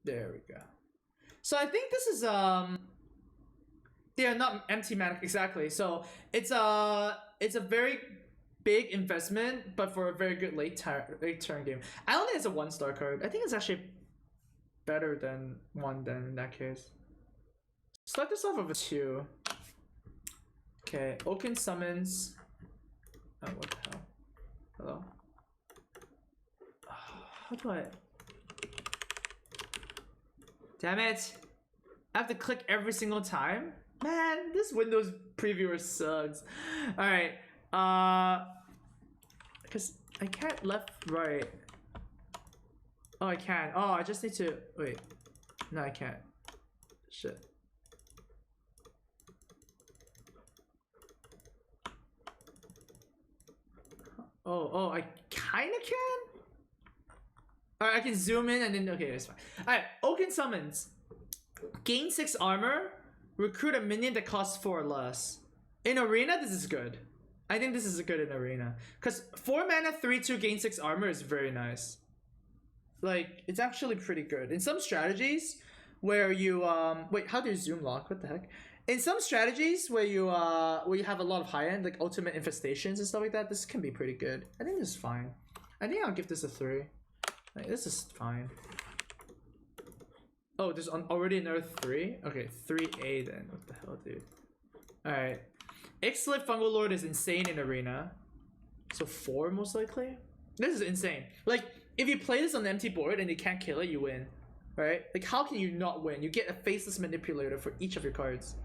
There we go. So I think this is they are not empty mana exactly. So it's a very big investment, but for a very good late turn game. I don't think it's a 1-star card. I think it's actually better than 1 then in that case. Start this off with a 2. Okay, Oaken summons. Oh, what the hell? Hello? How do I? Damn it! I have to click every single time? Man, this Windows previewer sucks. Alright, because I can't left, right. Oh, I can. Oh, I just need to, wait. No, I can't. Shit. Oh, I kinda can? Alright, I can zoom in and then, okay, that's fine. Alright, Oaken summons. Gain 6 armor. Recruit a minion that costs 4 or less. In arena, this is good. I think this is good in arena. Because 4 mana, 3/2, gain 6 armor is very nice. Like, it's actually pretty good. In some strategies where you, wait, how do you zoom lock? What the heck? In some strategies where you have a lot of high-end, like ultimate infestations and stuff like that, this can be pretty good. I think this is fine. I think I'll give this a 3. Like, this is fine. Oh, there's already another 3? Okay, 3A then. What the hell, dude? Alright. Ixalit Fungal Lord is insane in arena. So 4 most likely? This is insane. Like, if you play this on the empty board and you can't kill it, you win. Right? Like, how can you not win? You get a Faceless Manipulator for each of your cards.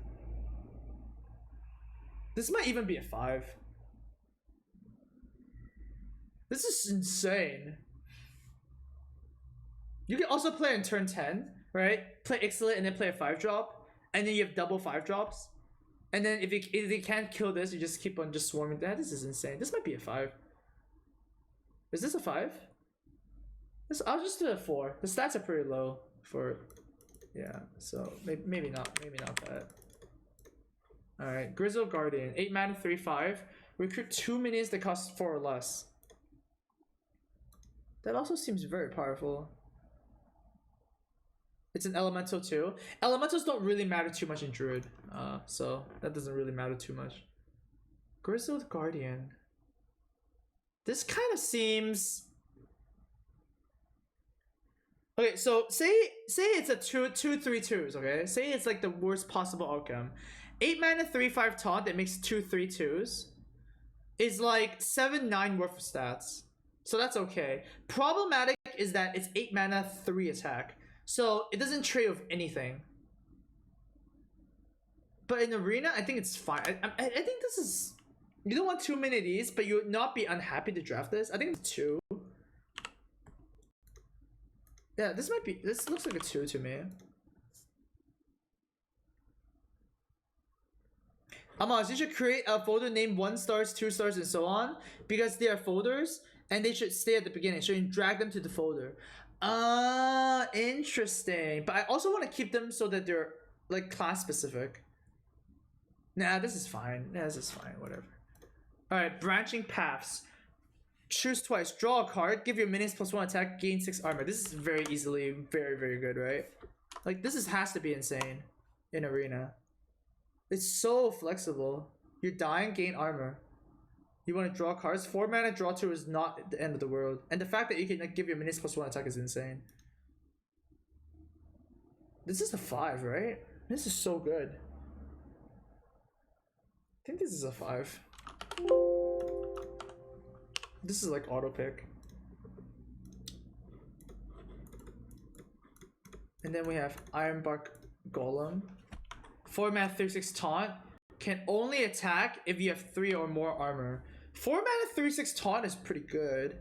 This might even be a 5. This is insane. You can also play on turn 10, right? Play Ixalit and then play a 5-drop. And then you have double 5-drops. And then if you can't kill this, you just keep on just swarming that. This is insane. This might be a 5. Is this a 5? I'll just do a 4. The stats are pretty low for, yeah. So maybe not that. All right, Grizzle Guardian, 8 mana, 3/5. Recruit 2 minions that cost 4 or less. That also seems very powerful. It's an elemental too. Elementals don't really matter too much in Druid, so that doesn't really matter too much. Grizzled Guardian. This kind of seems. Okay, so say it's a 2/3/2s. Okay, say it's like the worst possible outcome. 8 mana, 3/5 taunt that makes 2/3/2s is like 7/9 worth of stats. So that's okay. Problematic is that it's 8 mana, 3 attack. So it doesn't trade with anything. But in arena, I think it's fine. I think this is. You don't want too many of these, but you would not be unhappy to draft this. I think it's 2. Yeah, this might be. This looks like a 2 to me. Amaz, you should create a folder named 1 stars, 2 stars, and so on, because they are folders and they should stay at the beginning. So you can drag them to the folder. Interesting. But I also want to keep them so that they're like class specific. Nah, this is fine. Yeah, this is fine. Whatever. All right, branching paths. Choose twice. Draw a card. Give your minions +1 attack. Gain 6 armor. This is very easily very, very good, right? Like this has to be insane in arena. It's so flexible. You're dying, gain armor. You want to draw cards. 4 mana, draw 2 is not the end of the world. And the fact that you can like, give your minions +1 attack is insane. This is a 5, right? This is so good. I think this is a 5. This is like auto pick. And then we have Ironbark Golem. 4 mana, 3/6 taunt. Can only attack if you have 3 or more armor. 4 mana, 3/6 taunt is pretty good.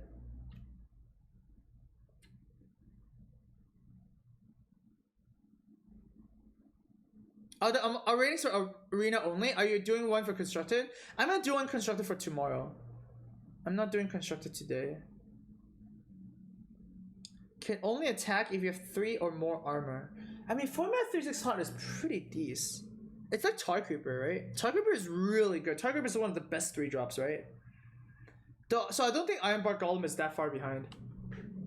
Are the ratings for arena only? Are you doing one for constructed? I'm not doing constructed for tomorrow. I'm not doing constructed today. Can only attack if you have 3 or more armor. I mean, 4 mana, 3/6 taunt is pretty decent. It's like Tar Creeper, right? Tar Creeper is really good. Tar Creeper is one of the best 3-drops, right? So I don't think Ironbark Golem is that far behind.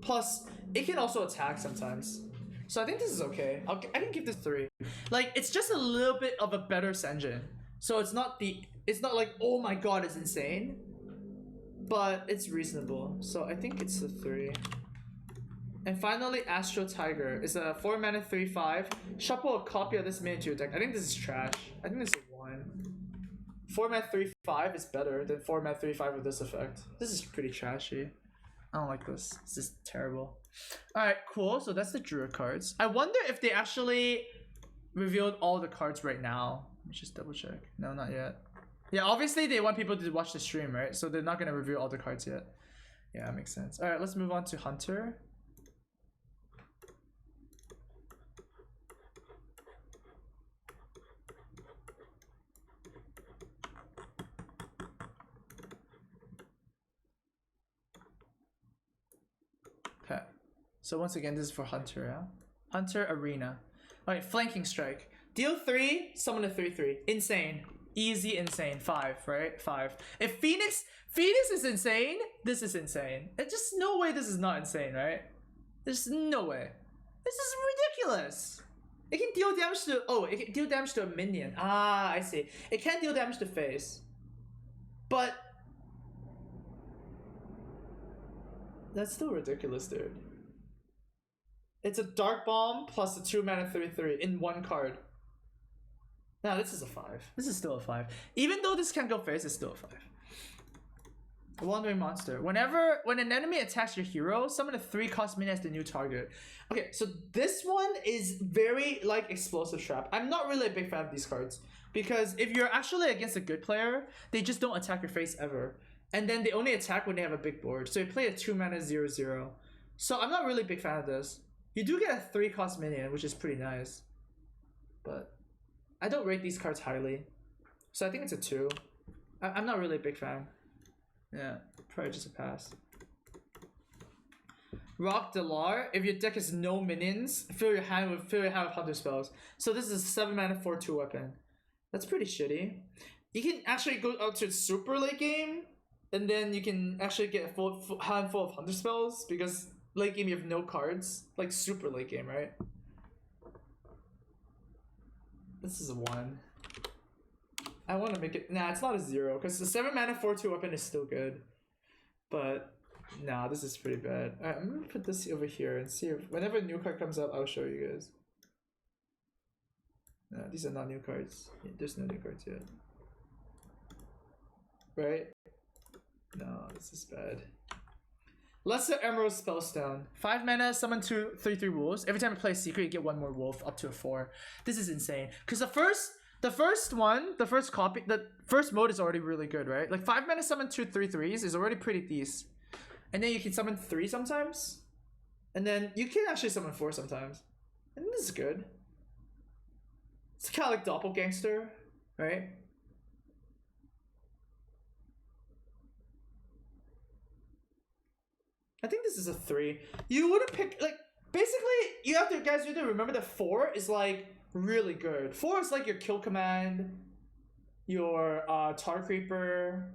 Plus, it can also attack sometimes. So I think this is okay. I can give this 3. Like, it's just a little bit of a better Senjin. So it's not like, oh my god, it's insane. But it's reasonable. So I think it's a 3. And finally, Astro Tiger is a 4 mana 3/5. Shuffle a copy of this minion to your deck. I think this is trash. I think this is a 1. 4 mana 3/5 is better than 4 mana 3/5 with this effect. This is pretty trashy. I don't like this. This is terrible. Alright, cool. So that's the Druid cards. I wonder if they actually revealed all the cards right now. Let me just double check. No, not yet. Yeah, obviously they want people to watch the stream, right? So they're not going to reveal all the cards yet. Yeah, that makes sense. Alright, let's move on to Hunter. Okay. So once again, this is for Hunter, yeah? Hunter Arena. Alright, Flanking Strike. Deal 3, summon a 3/3. Insane. Easy insane. 5, right? 5. If Phoenix is insane, this is insane. There's just no way this is not insane, right? There's no way. This is ridiculous. It can deal damage to, it can deal damage to a minion. Ah, I see. It can't deal damage to face. But that's still ridiculous, dude. It's a Dark Bomb plus a 2 mana 3/3 in one card. No, this is a 5. This is still a 5. Even though this can't go face, it's still a 5. Wandering Monster. When an enemy attacks your hero, summon a 3-cost minion as the new target. Okay, so this one is very like Explosive Trap. I'm not really a big fan of these cards. Because if you're actually against a good player, they just don't attack your face ever. And then they only attack when they have a big board. So you play a 2 mana 0/0. So I'm not really a big fan of this. You do get a 3-cost minion, which is pretty nice. But I don't rate these cards highly. So I think it's a 2. I'm not really a big fan. Yeah, probably just a pass. Rock Delar. If your deck has no minions, fill your hand with Hunter spells. So this is a 7 mana 4/2 weapon. That's pretty shitty. You can actually go out to super late game, and then you can actually get a full handful of Hunter spells because late game you have no cards. Like super late game, right? This is a 1. I want to make it. Nah, it's not a 0 because the 7 mana 4/2 weapon is still good. But nah, this is pretty bad. Alright, I'm gonna put this over here and see if whenever a new card comes up, I'll show you guys. Nah, these are not new cards. There's no new cards yet. Right? No, this is bad. Lesser Emerald Spellstone. 5 mana, summon 2 3/3 wolves. Every time you play a secret, you get 1 more wolf up to a 4. This is insane. Because the first mode is already really good, right? Like 5 mana summon 2 3/3s is already pretty decent. And then you can summon 3 sometimes. And then you can actually summon 4 sometimes. And this is good. It's kind of like Doppelgangster, right? I think this is a 3. You wouldn't pick, like, basically, you have to remember that 4 is like really good. 4 is like your kill command, your Tar Creeper,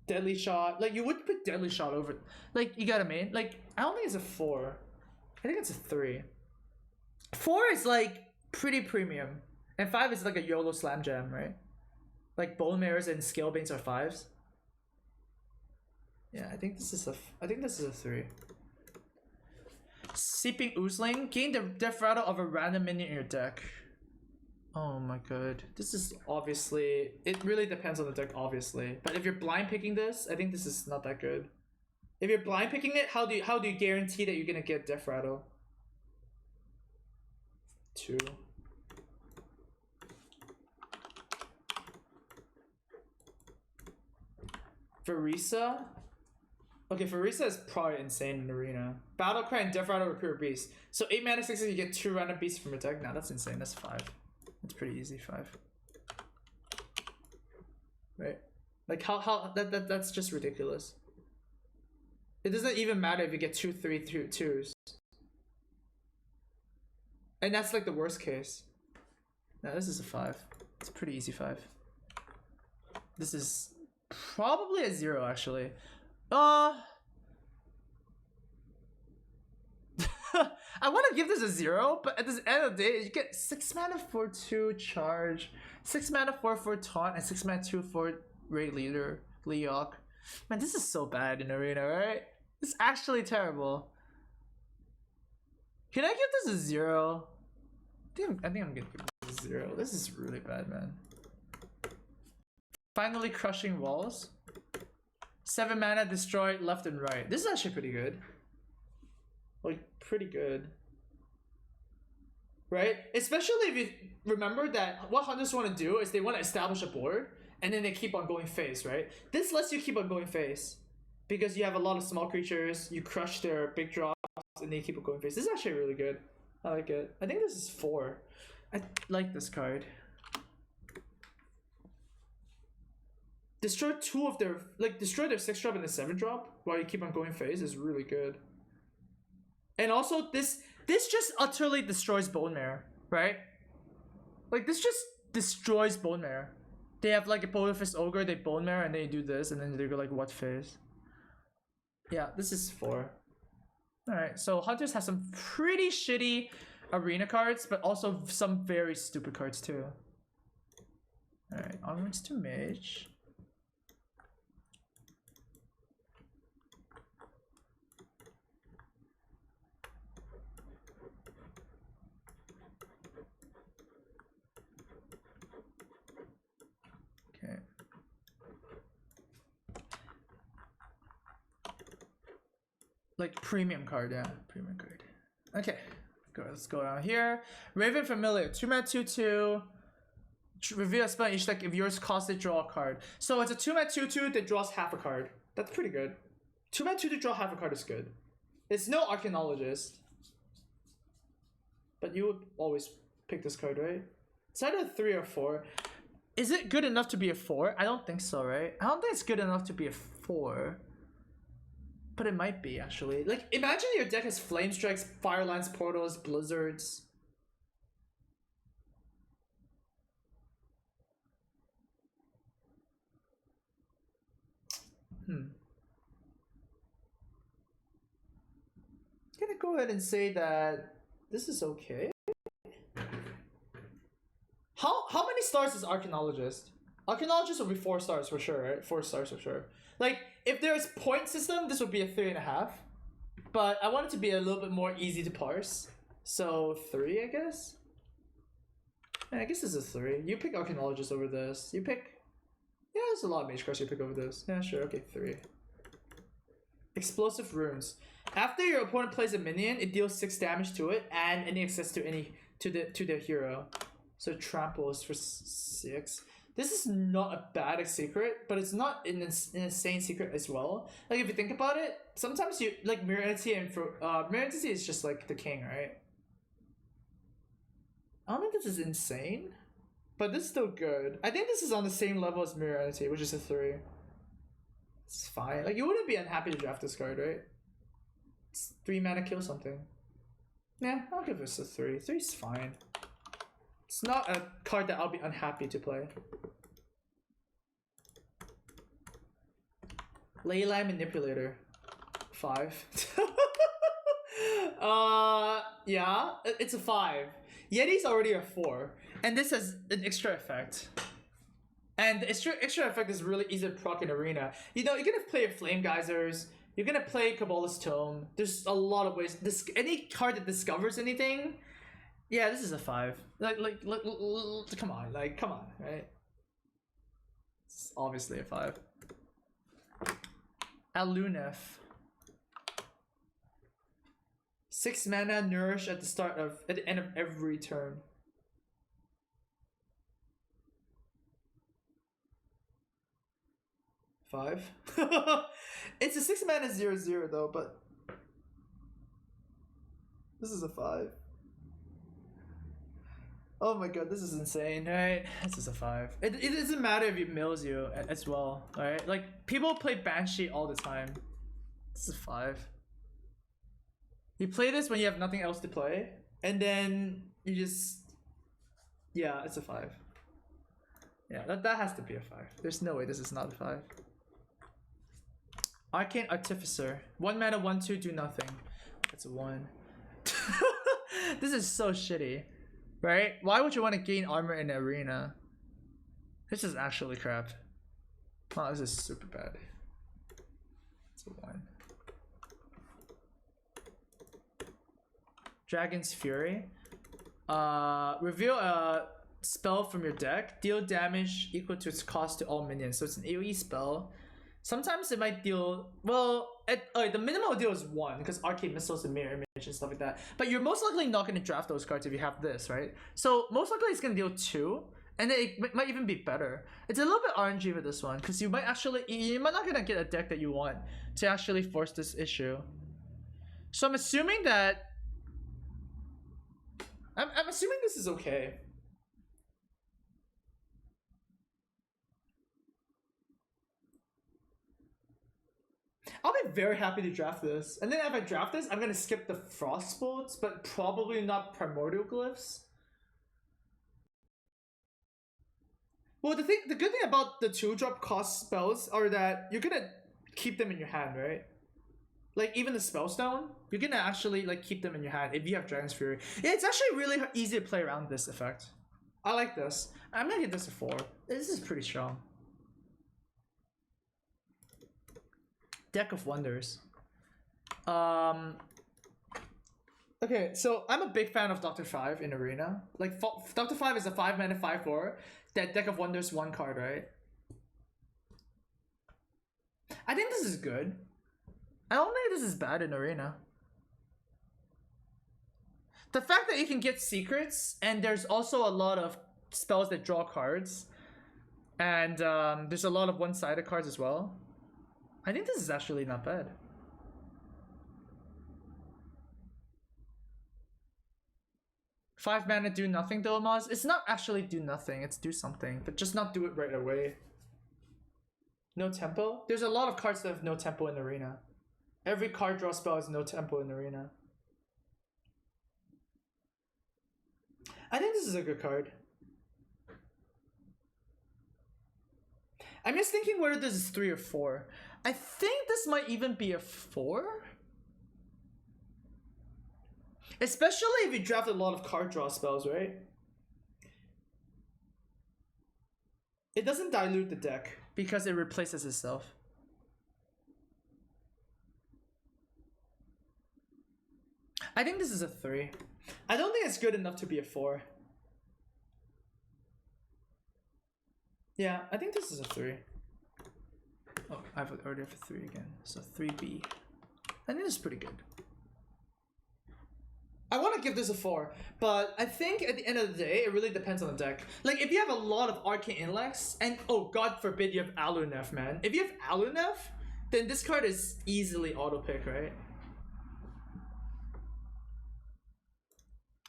Deadly Shot. Like, you wouldn't put Deadly Shot over, like, you got what I mean? Like, I don't think it's a 4. I think it's a 3. 4 is like pretty premium, and 5 is like a YOLO Slam Jam, right? Like Bone Mirrors and Scalebanes are 5s. Yeah, I think this is a 3. Seeping Oozling. Gain the death rattle of a random minion in your deck. Oh my god. This is obviously, it really depends on the deck, obviously. But if you're blind picking this, I think this is not that good. If you're blind picking it, how do you guarantee that you're gonna get death rattle? 2. Farisa. Okay, Farisa is probably insane in Arena. Battlecry and Death Rattle Recruiter Beast. So 8 mana 6 you get 2 random beasts from your deck. Nah, that's insane. That's 5. That's pretty easy. 5. Right? Like that's just ridiculous. It doesn't even matter if you get 2 3/2s. And that's like the worst case. Now this is a 5. It's a pretty easy 5. This is probably a 0 actually. I want to give this a 0, but at the end of the day, you get 6 mana for 2 charge, 6 mana for taunt, and 6 mana 2 for raid leader, Leok. Man, this is so bad in Arena, right? It's actually terrible. Can I give this a 0? I think I'm gonna give this a 0. This is really bad, man. Finally crushing walls. 7 mana, destroy left and right. This is actually pretty good. Like, pretty good. Right? Especially if you remember that what hunters want to do is they want to establish a board and then they keep on going face, right? This lets you keep on going face because you have a lot of small creatures, you crush their big drops, and they keep on going face. This is actually really good. I like it. I think this is 4. I like this card. Destroy 2 of their, like, destroy their 6 drop and the 7 drop while you keep on going face is really good. And also, this just utterly destroys Bone Mare, right? Like, this just destroys Bone Mare. They have, like, a Polar Fist Ogre, they Bone Mare, and they do this, and then they go, like, what phase? Yeah, this is 4. Alright, so Hunters have some pretty shitty arena cards, but also some very stupid cards, too. Alright, onwards to Mage. Like premium card, yeah, premium card. Okay, let's go down here. Raven Familiar, 2 mana 2/2. Reveal a spell each deck. If yours costs it, draw a card. So it's a 2 mana 2/2 that draws half a card. That's pretty good. 2 mana 2 to draw half a card is good. It's no Archaeologist, but you would always pick this card, right? It's either a 3 or 4. Is it good enough to be a 4? I don't think so, right? I don't think it's good enough to be a 4. But it might be, actually. Like, imagine your deck has Flame Strikes, Firelines, Portals, Blizzards. I'm gonna go ahead and say that this is okay. How many stars is Archaeologist? Archaeologist will be 4 stars for sure, right? 4 stars for sure. Like, if there's point system, this would be a 3.5. But I want it to be a little bit more easy to parse. So 3, I guess? Yeah, I guess this is 3. You pick Archaeologist over this. You pick... Yeah, there's a lot of Mage cards you pick over this. Yeah, sure, okay, 3. Explosive Runes. After your opponent plays a minion, it deals 6 damage to it and any access to their hero. So Trample is for 6. This is not a bad secret, but it's not an insane secret as well. Like, if you think about it, sometimes you like Mirror Entity, and for Mirror Entity is just like the king, right? I don't think this is insane, but this is still good. I think this is on the same level as Mirror Entity, which is a 3. It's fine. Like, you wouldn't be unhappy to draft this card, right? It's 3 mana, kill something. Yeah, I'll give this a 3. 3 is fine. It's not a card that I'll be unhappy to play. Leyline Manipulator. 5. Yeah, it's a 5. Yeti's already a 4. And this has an extra effect. And the extra effect is really easy to proc in Arena. You know, you're gonna play Flame Geysers, you're gonna play Kobolds Tome. There's a lot of ways. Any card that discovers anything, yeah, this is a 5. Like, come on, right? It's obviously a 5. Alunef. 6 mana, nourish at the end of every turn. Five. It's a 6 mana 0/0 though, but this is a 5. Oh my god, this is insane, right? This is a 5. It doesn't matter if it mills you as well, alright? Like, people play Banshee all the time. This is a 5. You play this when you have nothing else to play, and then you just... Yeah, it's a 5. Yeah, that has to be a 5. There's no way this is not a 5. Arcane Artificer. 1 mana, 1/2, do nothing. That's a 1. This is so shitty, right? Why would you want to gain armor in the arena? This is actually crap. Oh, this is super bad. It's a 1. Dragon's Fury. Reveal a spell from your deck. Deal damage equal to its cost to all minions. So it's an AoE spell. Sometimes it might deal... Well, the minimal deal is 1 because Arcane Missiles and Mirror Image and stuff like that. But you're most likely not going to draft those cards if you have this, right? So most likely it's going to deal 2. And then it might even be better. It's a little bit RNG with this one because you might not gonna get a deck that you want to actually force this issue. So I'm assuming that I'm assuming this is okay. I'll be very happy to draft this. And then if I draft this, I'm gonna skip the Frost Bolts, but probably not Primordial Glyphs. Well, the good thing about the 2-drop cost spells are that you're gonna keep them in your hand, right? Like even the Spellstone, you're gonna actually like keep them in your hand if you have Dragon's Fury. Yeah, it's actually really easy to play around this effect. I like this. I'm gonna give this a 4. This is pretty strong. Deck of Wonders. Okay, so I'm a big fan of Dr. 5 in Arena. Like Dr. 5 is a 5-mana 5/4. That Deck of Wonders 1 card, right? I think this is good. I don't think this is bad in Arena. The fact that you can get secrets, and there's also a lot of spells that draw cards, and there's a lot of one-sided cards as well. I think this is actually not bad. Five mana do nothing though, Amaz. It's not actually do nothing, it's do something, but just not do it right away. No tempo? There's a lot of cards that have no tempo in Arena. Every card draw spell has no tempo in Arena. I think this is a good card. I'm just thinking whether this is 3 or 4. I think this might even be a 4. Especially if you draft a lot of card draw spells, right? It doesn't dilute the deck because it replaces itself. I think this is a 3. I don't think it's good enough to be a 4. Yeah, I think this is a 3. Oh, I've already have a 3 again. So 3B. I think this is pretty good. I want to give this a 4, but I think at the end of the day, it really depends on the deck. Like, if you have a lot of Arcane Intellects, and oh god forbid you have Alunef, man. If you have Alunef, then this card is easily auto-pick, right?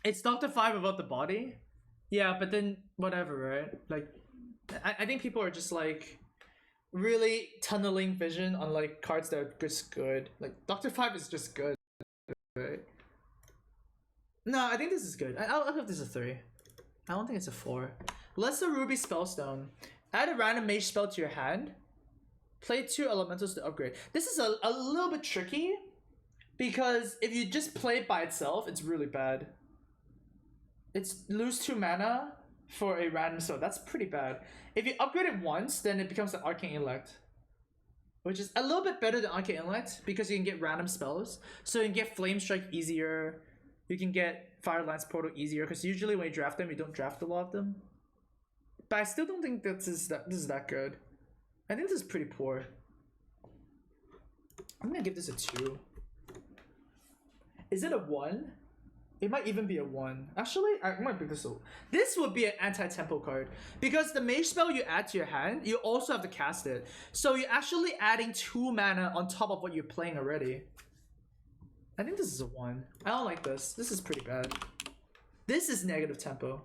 It's Dr. 5 about the body? Yeah, but then whatever, right? Like, I think people are just like really tunneling vision on like cards that are just good. Like, Dr. 5 is just good, right? No, I think this is good. I'll give this a 3. I don't think it's a 4. Lesser Ruby Spellstone. Add a random mage spell to your hand. Play 2 elementals to upgrade. This is a little bit tricky because if you just play it by itself, it's really bad. It's lose 2 mana for a random spell. That's pretty bad. If you upgrade it once, then it becomes an Arcane Intellect, which is a little bit better than Arcane Intellect because you can get random spells. So you can get Flame Strike easier. You can get Firelance Portal easier because usually when you draft them, you don't draft a lot of them. But I still don't think this is that good. I think this is pretty poor. I'm gonna give this a 2. Is it a 1? It might even be a 1. Actually, I might pick this up. This would be an anti-tempo card because the mage spell you add to your hand, you also have to cast it. So you're actually adding 2 mana on top of what you're playing already. I think this is a 1. I don't like this. This is pretty bad. This is negative tempo.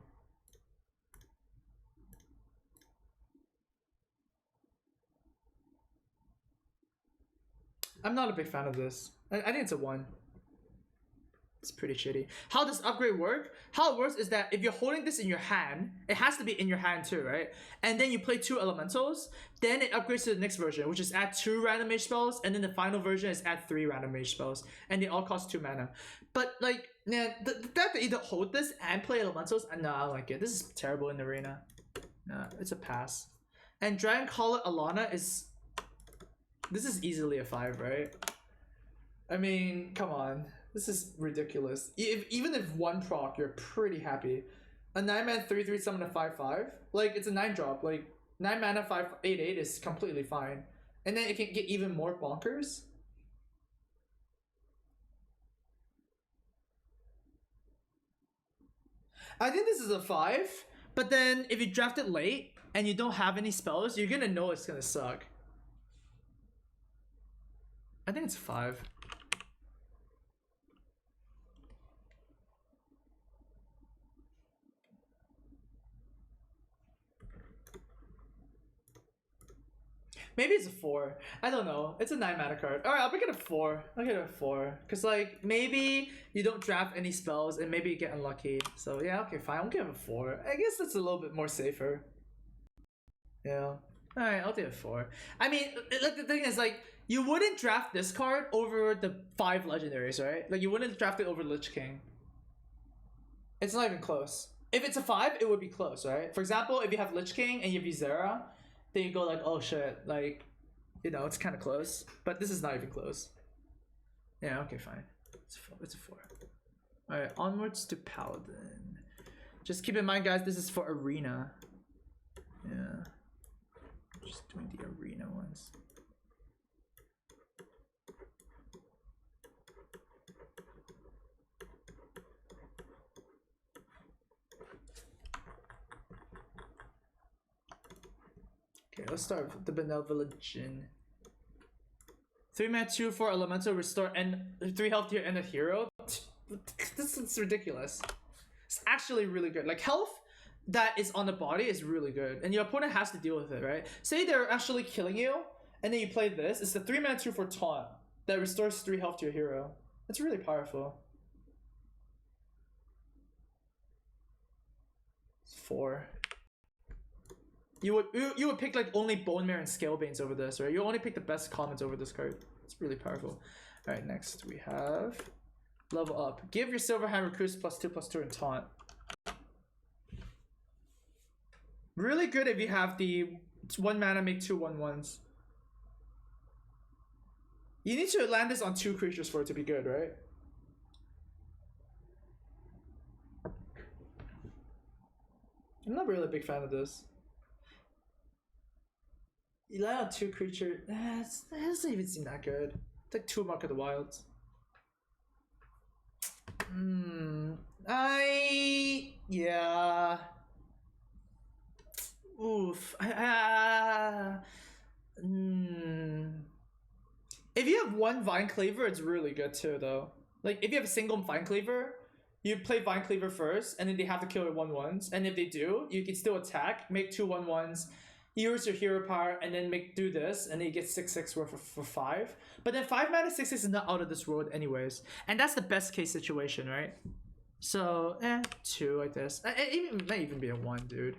I'm not a big fan of this. I think it's a 1. It's pretty shitty. How does upgrade work? How it works is that if you're holding this in your hand, it has to be in your hand too, right? And then you play 2 elementals, then it upgrades to the next version, which is add 2 random mage spells, and then the final version is add 3 random mage spells, and they all cost 2 mana. But like, Yeah, the fact that you don't hold this and play elementals, no, I don't like it. This is terrible in arena. Nah, it's a pass. And Dragon Caller Alana is... This is easily a 5, right? I mean, come on. This is ridiculous. Even if one proc, you're pretty happy. A 9-man 3/3 summon a 5/5. Like, it's a 9 drop. Like, 9 mana 5/8/8 is completely fine. And then it can get even more bonkers. I think this is a 5, but then if you draft it late and you don't have any spells, you're gonna know it's gonna suck. I think it's 5. Maybe it's a 4. I don't know. It's a 9 mana card. Alright, I'll make it a 4. I'll get it a 4. Because, like, maybe you don't draft any spells and maybe you get unlucky. So, yeah, okay, fine. I'll give it a 4. I guess that's a little bit more safer. Yeah. Alright, I'll do a 4. I mean, like, the thing is, like, you wouldn't draft this card over the 5 legendaries, right? Like, you wouldn't draft it over Lich King. It's not even close. If it's a 5, it would be close, right? For example, if you have Lich King and you have Ysera, then you go like, oh shit, like, you know, it's kind of close. But this is not even close. Yeah, okay, fine. It's a 4. Alright, onwards to Paladin. Just keep in mind, guys, this is for arena. Yeah. Just doing the arena ones. Okay, let's start with the Benevolent Djinn. 3 mana 2/4 elemental, restore and 3 health to your end of hero. This is ridiculous. It's actually really good. Like, health that is on the body is really good, and your opponent has to deal with it, right? Say they're actually killing you, and then you play this. It's the 3 mana 2/4 taunt that restores 3 health to your hero. That's really powerful. It's 4. You would pick like only Bone Mare and Scalebanes over this, right? You only pick the best commons over this card. It's really powerful. Alright, next we have level up. Give your Silverhand recruits +2/+2 and taunt. Really good if you have the 1 mana make 2 1/1s. You need to land this on 2 creatures for it to be good, right? I'm not really a big fan of this. You land on 2 creatures. That doesn't even seem that good. It's like 2 Mark of the Wilds. Yeah. Oof. If you have 1 Vine Cleaver, it's really good too, though. Like, if you have a single Vine Cleaver, you play Vine Cleaver first, and then they have to kill your 1/1s. And if they do, you can still attack, make 2 1/1s, use your hero power, and then do this, and then you get 6/6 worth for 5. But then 5 mana 6/6 is not out of this world anyways, and that's the best case situation, right? So 2, I guess. It might even be a 1, dude.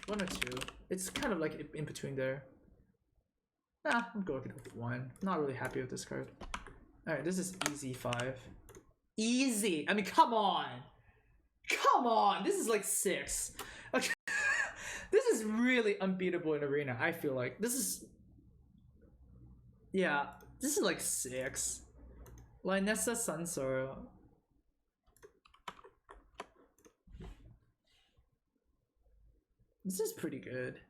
1 or 2. It's kind of like in between there. Nah, I'm going with 1. Not really happy with this card. Alright, this is easy 5. Easy. I mean, come on. Come on. This is like 6. Okay. This is really unbeatable in arena, I feel like. This is... Yeah, this is like 6. Lynessa Sunsorrow. This is pretty good.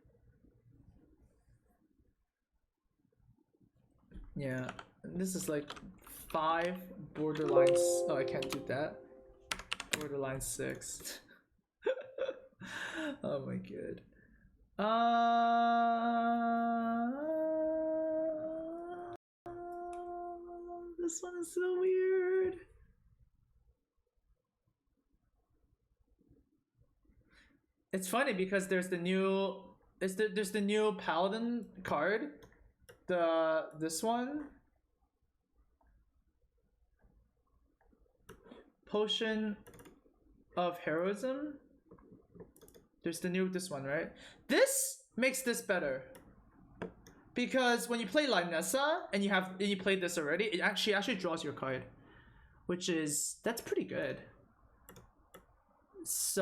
Yeah, this is like 5 borderline. Oh, I can't do that. Borderline 6. Oh my god. This one is so weird. It's funny because there's the new there's the new Paladin card. This one. Potion of Heroism. There's the new this one, right? This makes this better. Because when you play Lynessa and you play this already, she actually draws your card. that's pretty good. So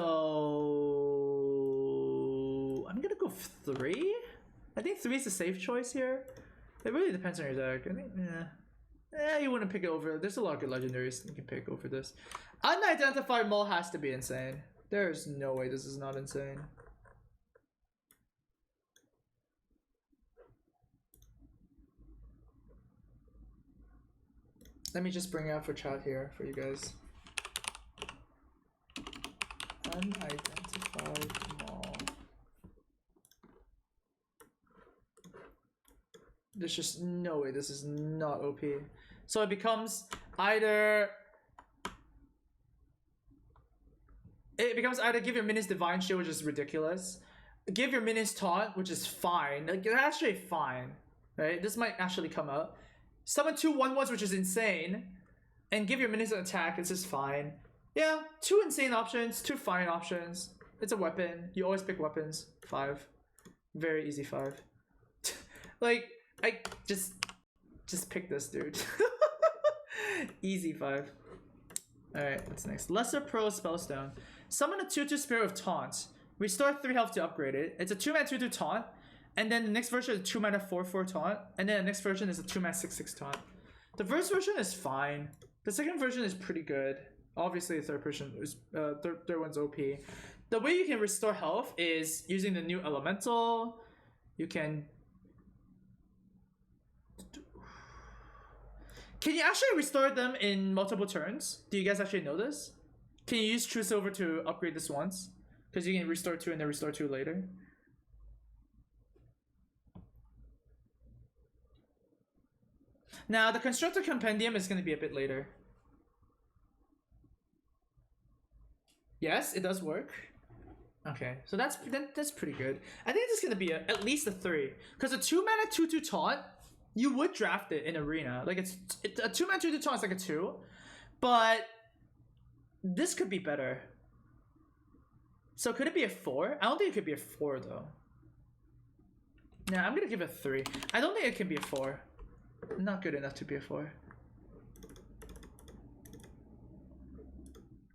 I'm gonna go 3. I think 3 is a safe choice here. It really depends on your deck. I think, you wouldn't pick it over. There's a lot of good legendaries you can pick over this. Unidentified mole has to be insane. There's no way this is not insane. Let me just bring it up for chat here for you guys. Unidentified mole. There's just no way this is not OP. So it becomes either give your minions Divine Shield, which is ridiculous. Give your minions Taunt, which is fine. Like, it's actually fine, right? This might actually come out. Summon 2 1/1s, which is insane. And give your minions an attack, it's just fine. Yeah, 2 insane options, 2 fine options. It's a weapon. You always pick weapons. 5. Very easy 5. Like, I just pick this, dude. Easy 5. Alright, what's next? Lesser Pro Spellstone. Summon a 2/2 Spirit of Taunt. Restore 3 health to upgrade it. It's a 2-mana 2/2 Taunt. And then the next version is a 2-mana 4/4 Taunt. And then the next version is a 2-mana 6/6 Taunt. The first version is fine. The second version is pretty good. Obviously, the third version is third one's OP. The way you can restore health is using the new elemental. You can you actually restore them in multiple turns? Do you guys actually know this? Can you use True Silver to upgrade this once? Because you can restore 2 and then restore 2 later. Now, the Constructor Compendium is going to be a bit later. Yes, it does work. Okay, so that's pretty good. I think this is going to be at least a 3. Because a 2-mana 2/2 Taunt, you would draft it in Arena. Like, it's a 2-mana 2/2 Taunt is like a 2. But this could be better. So could it be a 4? I don't think it could be a 4 though. Yeah, I'm gonna give it a 3. I don't think it can be a 4. Not good enough to be a 4.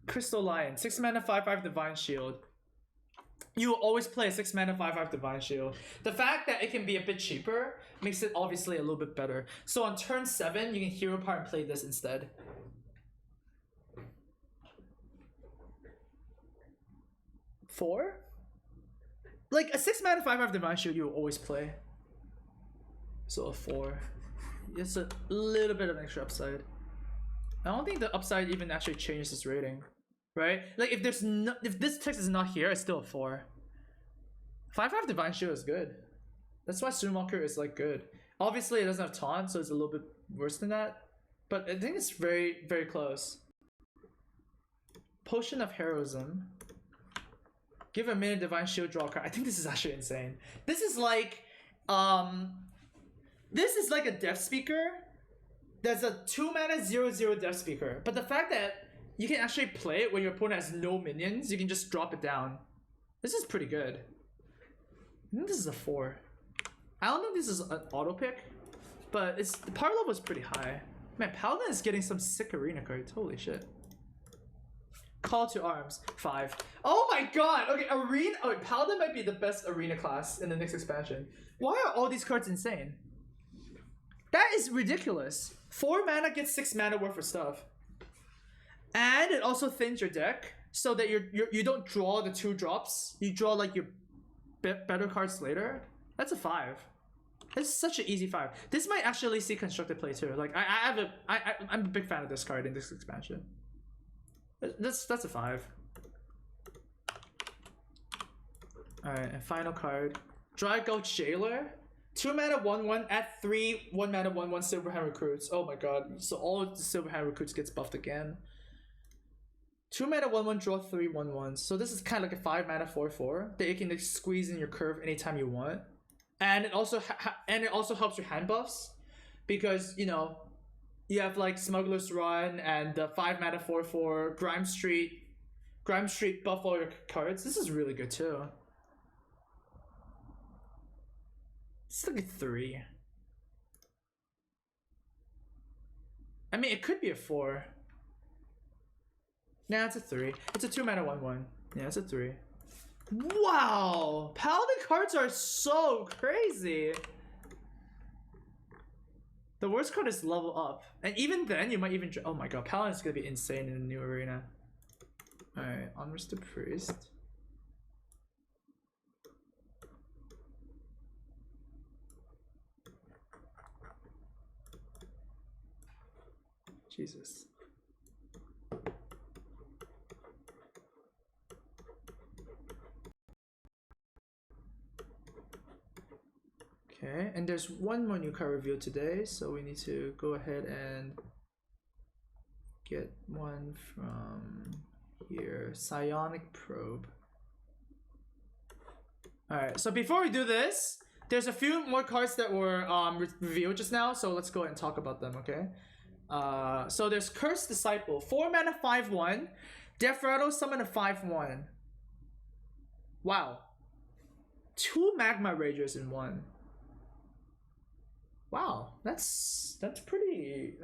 Crystal Lion, 6 mana 5/5 Divine Shield. You will always play a 6 mana 5/5 Divine Shield. The fact that it can be a bit cheaper makes it obviously a little bit better. So on turn 7, you can Hero Power and play this instead. Four? Like a 6 mana 5/5 Divine Shield you will always play. So a 4. It's a little bit of extra upside. I don't think the upside even actually changes its rating. Right? Like if there's no, if this text is not here, it's still a 4. 5/5 Divine Shield is good. That's why Sunwalker is like good. Obviously it doesn't have taunt, so it's a little bit worse than that. But I think it's very, very close. Potion of Heroism. Give a minute Divine Shield, draw a card. I think this is actually insane. This is like a Death Speaker. There's a 2 mana 0/0 Death Speaker. But the fact that you can actually play it when your opponent has no minions, you can just drop it down. This is pretty good. I think this is a 4. I don't think this is an auto pick, but the power level is pretty high. Man, Paladin is getting some sick arena cards. Holy shit. Call to Arms, 5. Oh my god! Okay, Arena. Oh, Paladin might be the best arena class in the next expansion. Why are all these cards insane? That is ridiculous. 4 mana gets 6 mana worth of stuff. And it also thins your deck so that you don't draw the 2 drops. You draw like your better cards later. That's a 5. It's such an easy 5. This might actually see constructed play too. Like I'm a big fan of this card in this expansion. That's a 5. Alright, and final card. Dry Gulch Jailer. 2 mana 1/1, add 3 1 mana 1/1 Silverhand Recruits. Oh my god. So all of the Silverhand Recruits gets buffed again. 2 mana 1/1, draw 3 1/1s. So this is kind of like a 5 mana 4/4 that you can like, squeeze in your curve anytime you want. And it also helps your hand buffs because you know you have like Smuggler's Run and the 5 mana 4/4 Grime Street buff all your cards. This is really good too. It's like a 3. I mean, it could be a 4. Nah, it's a 3. It's a 2 mana 1/1. Yeah, it's a 3. Wow! Paladin cards are so crazy! The worst card is level up. And even then, you might even... Oh my god, Paladin is gonna be insane in the new arena. Alright, onwards to Priest. Jesus. Okay, and there's one more new card revealed today, so we need to go ahead and get one from here. Psionic Probe. Alright, so before we do this, there's a few more cards that were revealed just now, so let's go ahead and talk about them, okay? So there's Cursed Disciple, 4 mana 5/1, Death Rattle, summon a 5/1. Wow. 2 Magma Ragers in 1. Wow, that's pretty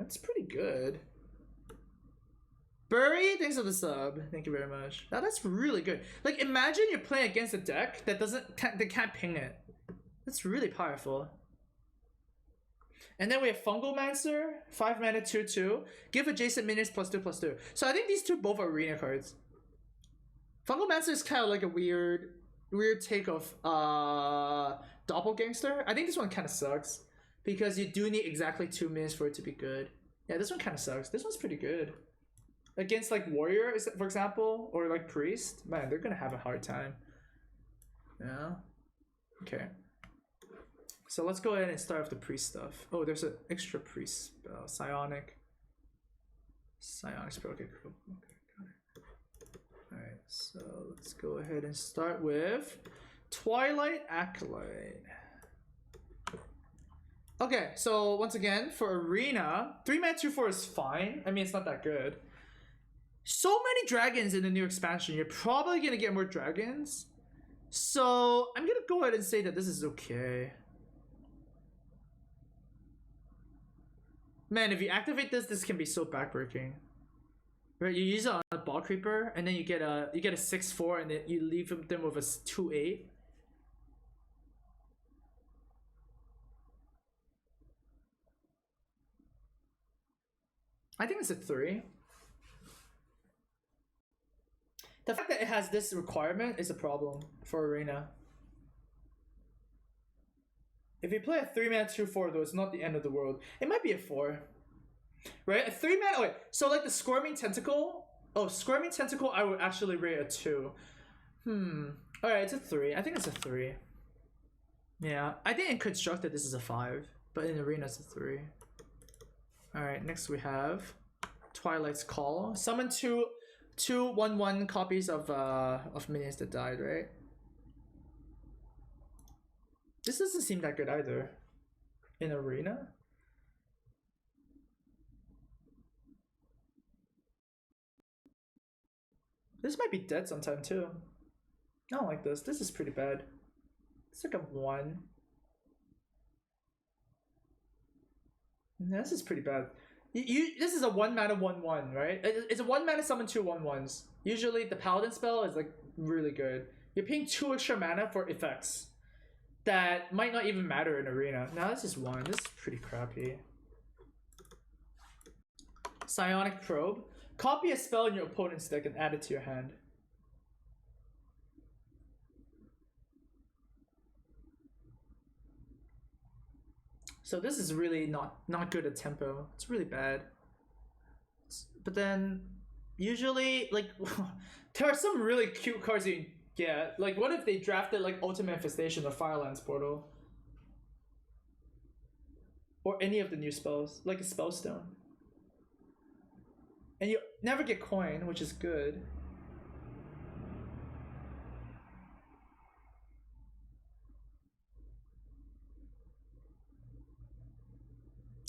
good. Bury, thanks for the sub. Thank you very much. That's really good. Like, imagine you're playing against a deck that can't ping it. That's really powerful. And then we have Fungalmancer, 5 mana 2/2. Give adjacent minions +2/+2. So I think these two both are arena cards. Fungalmancer is kind of like a weird take of Doppelgangster. I think this one kind of sucks because you do need exactly 2 minions for it to be good. Yeah, this one kind of sucks. This one's pretty good. Against like Warrior, for example, or like Priest, man, they're gonna have a hard time. Yeah. Okay. So let's go ahead and start with the Priest stuff. Oh, there's an extra Priest spell. Psionic spell. Okay, cool. Okay, got it. Alright, so let's go ahead and start with Twilight Acolyte. Okay, so once again, for Arena, 3 mana 2/4 is fine. I mean, it's not that good. So many dragons in the new expansion. You're probably gonna get more dragons. So I'm gonna go ahead and say that this is okay. Man, if you activate this, this can be so backbreaking. Right, you use it on a Ball Creeper, and then you get a 6/4, and then you leave them with a 2/8. I think it's a 3. The fact that it has this requirement is a problem for Arena. If you play a 3 mana 2/4 though, it's not the end of the world. It might be a 4. Right? A 3 mana. Oh, wait. So like the Squirming Tentacle. Oh, Squirming Tentacle, I would actually rate a 2. Alright, it's a 3. I think it's a 3. Yeah. I think in Constructed this is a 5. But in Arena it's a 3. Alright, next we have Twilight's Call. Summon two 1/1 copies of minions that died, right? This doesn't seem that good either. In Arena? This might be dead sometime too. I don't like this. This is pretty bad. It's like a 1. This is pretty bad. This is a 1 mana 1/1, right? It's a 1 mana summon 2 1/1s. Usually the Paladin spell is like really good. You're paying 2 extra mana for effects that might not even matter in Arena. Now this is 1. This is pretty crappy. Psionic Probe. Copy a spell in your opponent's deck and add it to your hand. So this is really not good at tempo. It's really bad. But then usually like there are some really cute cards you get. Like what if they drafted like Ultimate Infestation or Firelands Portal? Or any of the new spells, like a Spellstone. And you never get coin, which is good.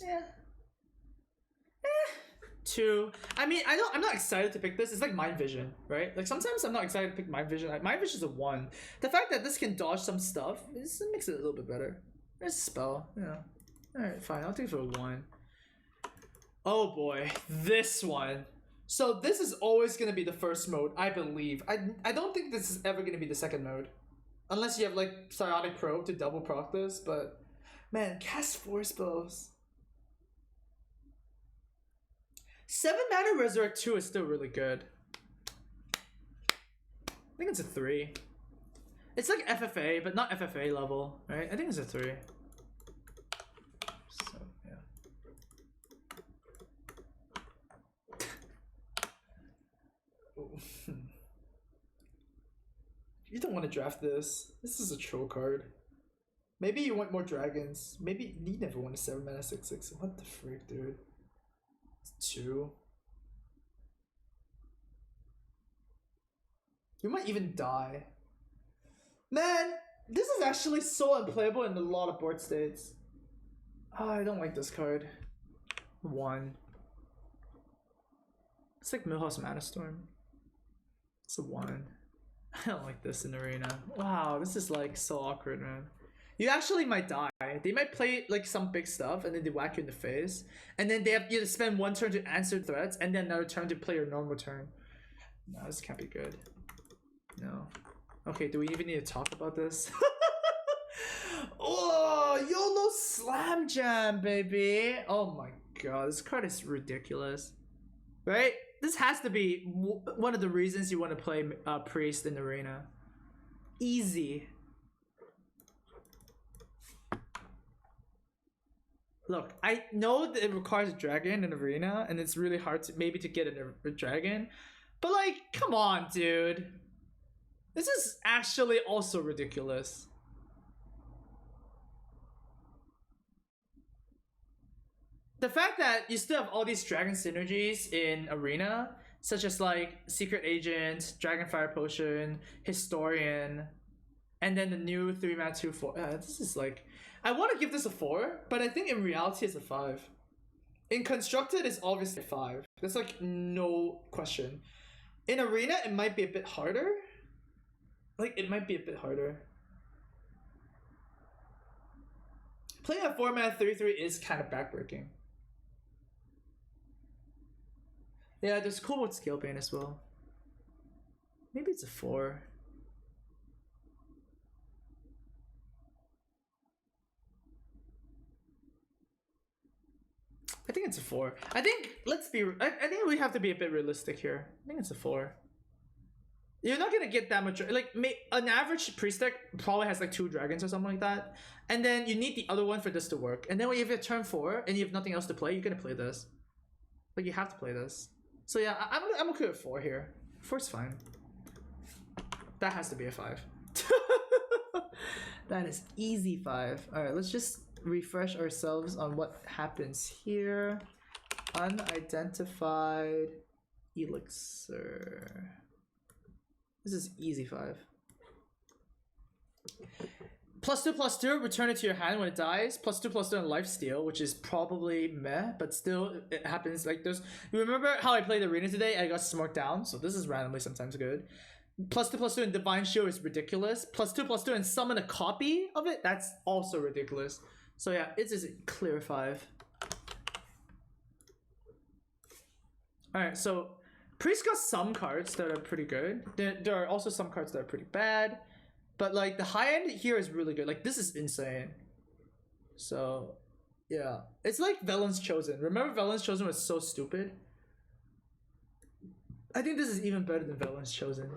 Yeah. 2. I mean, I'm not excited to pick this. It's like Mind Vision, right? Like sometimes I'm not excited to pick Mind Vision. Like, Mind Vision is a 1. The fact that this can dodge some stuff, this makes it a little bit better. There's a spell, yeah. Alright, fine. I'll take it for a 1. Oh boy, this one. So this is always gonna be the first mode, I believe. I don't think this is ever gonna be the second mode. Unless you have like Psionic Probe to double proc this, but man, cast 4 spells. 7 mana Resurrect 2 is still really good. I think it's a 3. It's like FFA, but not FFA level, right? I think it's a 3. So, yeah. You don't want to draft this. This is a troll card. Maybe you want more dragons. Maybe you never want a 7 mana 6/6. What the frick, dude? It's 2. You might even die. Man, this is actually so unplayable in a lot of board states. Oh, I don't like this card. 1. It's like Millhouse Mana Storm. It's a 1. I don't like this in Arena. Wow, this is like so awkward, man. You actually might die. They might play like some big stuff and then they whack you in the face. And then they have you to spend 1 turn to answer threats and then another turn to play your normal turn. No, this can't be good. No. Okay, do we even need to talk about this? Oh, YOLO Slam Jam, baby. Oh my god, this card is ridiculous. Right? This has to be one of the reasons you want to play Priest in Arena. Easy. Look, I know that it requires a dragon in Arena, and it's really hard to maybe to get a dragon. But like, come on, dude. This is actually also ridiculous. The fact that you still have all these dragon synergies in Arena, such as like Secret Agent, Dragonfire Potion, Historian, and then the new 3 mana 2/4. This is like, I want to give this a 4, but I think in reality it's a 5. In Constructed, it's obviously a 5. There's like no question. In Arena, it might be a bit harder. Like, it might be a bit harder. Playing a 4 mana 3/3 is kind of backbreaking. Yeah, there's Kobold Scalebane as well. Maybe it's a 4. I think it's a 4. I think, let's be, I think we have to be a bit realistic here. I think it's a 4. You're not gonna get that much, like, an average priest deck probably has like 2 dragons or something like that. And then you need the other one for this to work. And then when you have turn 4 and you have nothing else to play, you're gonna play this. Like, you have to play this. So yeah, I'm okay with 4 here. 4's fine. That has to be a 5. That is easy 5. Alright, let's just refresh ourselves on what happens here. Unidentified elixir. This is easy 5. +2/+2, return it to your hand when it dies. +2/+2 on lifesteal, which is probably meh, but still it happens. Like those. You remember how I played Arena today? I got smoked down, so this is randomly sometimes good. +2/+2 in Divine Shield is ridiculous. +2/+2 and summon a copy of it, that's also ridiculous. So yeah, it's just a clear 5. Alright, so Priest got some cards that are pretty good. There are also some cards that are pretty bad. But like the high end here is really good. Like this is insane. So yeah. It's like Velen's Chosen. Remember Velen's Chosen was so stupid? I think this is even better than Velen's Chosen.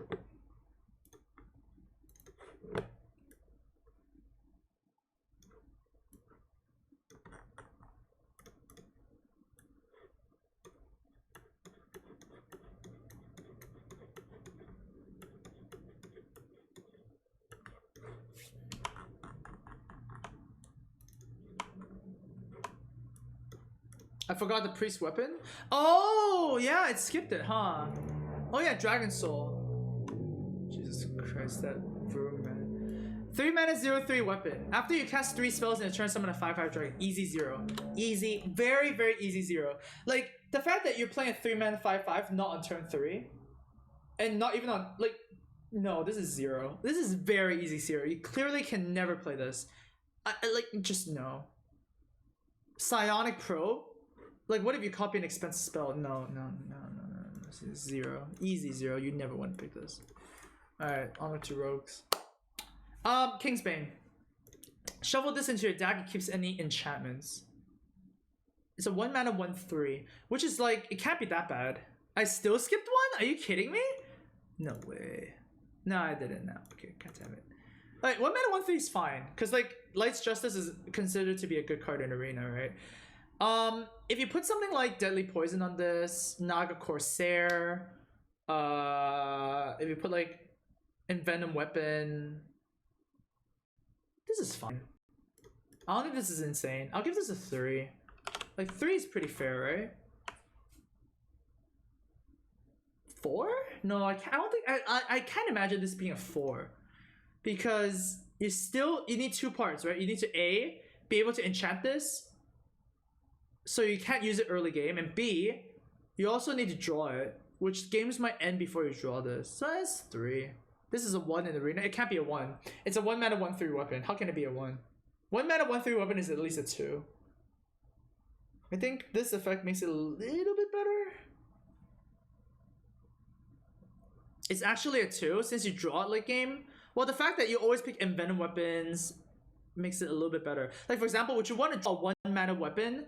I forgot the priest weapon. Oh yeah, it skipped it, huh? Oh yeah, Dragon Soul. Jesus Christ, that room, man. 3 mana 0/3 weapon. After you cast 3 spells in a turn, summon a 5/5 dragon. Easy 0. Easy, very very easy 0. Like the fact that you're playing a 3 mana 5/5 not on turn 3, and not even on like, no, this is 0. This is very easy 0. You clearly can never play this. I like just no. Psionic Probe. Like, what if you copy an expensive spell? No. This is 0. Easy 0. You never want to pick this. Alright, on to rogues. Kingsbane. Shuffle this into your deck. It keeps any enchantments. It's a 1 mana 1/3, which is like, it can't be that bad. I still skipped one? Are you kidding me? No way. No, I didn't. No. Okay, god damn it. Like 1 mana 1/3 is fine, because like Light's Justice is considered to be a good card in Arena, right? If you put something like Deadly Poison on this, Naga Corsair, if you put like Envenom Weapon, this is fine. I don't think this is insane. I'll give this a 3. Like 3 is pretty fair, right? 4? No, I don't think I can't imagine this being a 4, because you need 2 parts, right? You need to A, be able to enchant this, so you can't use it early game, and B, you also need to draw it, which games might end before you draw this. So that's 3. This is a 1 in Arena. It can't be a 1. It's a 1 mana 1/3 weapon. How can it be a 1? 1 mana 1/3 weapon is at least a 2. I think this effect makes it a little bit better. It's actually a 2 since you draw it late game. Well, the fact that you always pick Envenom Weapons makes it a little bit better. Like for example, would you want to draw a 1 mana weapon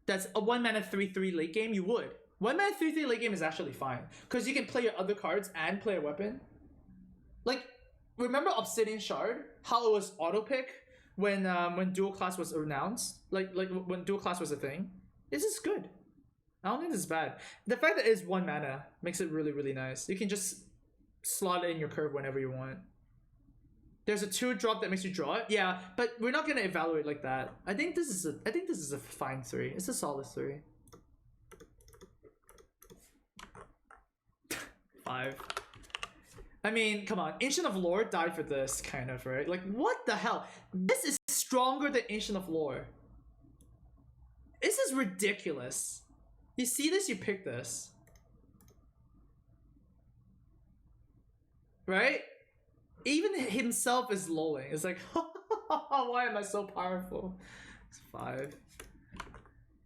that's a 1 mana 3/3 late game? You would. 1 mana 3/3 late game is actually fine, because you can play your other cards and play a weapon. Like, remember Obsidian Shard? How it was auto pick when dual class was announced? Like when dual class was a thing? This is good. I don't think this is bad. The fact that it is 1 mana makes it really, really nice. You can just slot it in your curve whenever you want. There's a 2-drop that makes you draw it. Yeah, but we're not gonna evaluate like that. I think this is a fine 3. It's a solid 3. 5. I mean, come on. Ancient of Lore died for this, kind of, right? Like, what the hell? This is stronger than Ancient of Lore. This is ridiculous. You see this, you pick this. Right? Even himself is lolling. It's like, why am I so powerful? It's 5.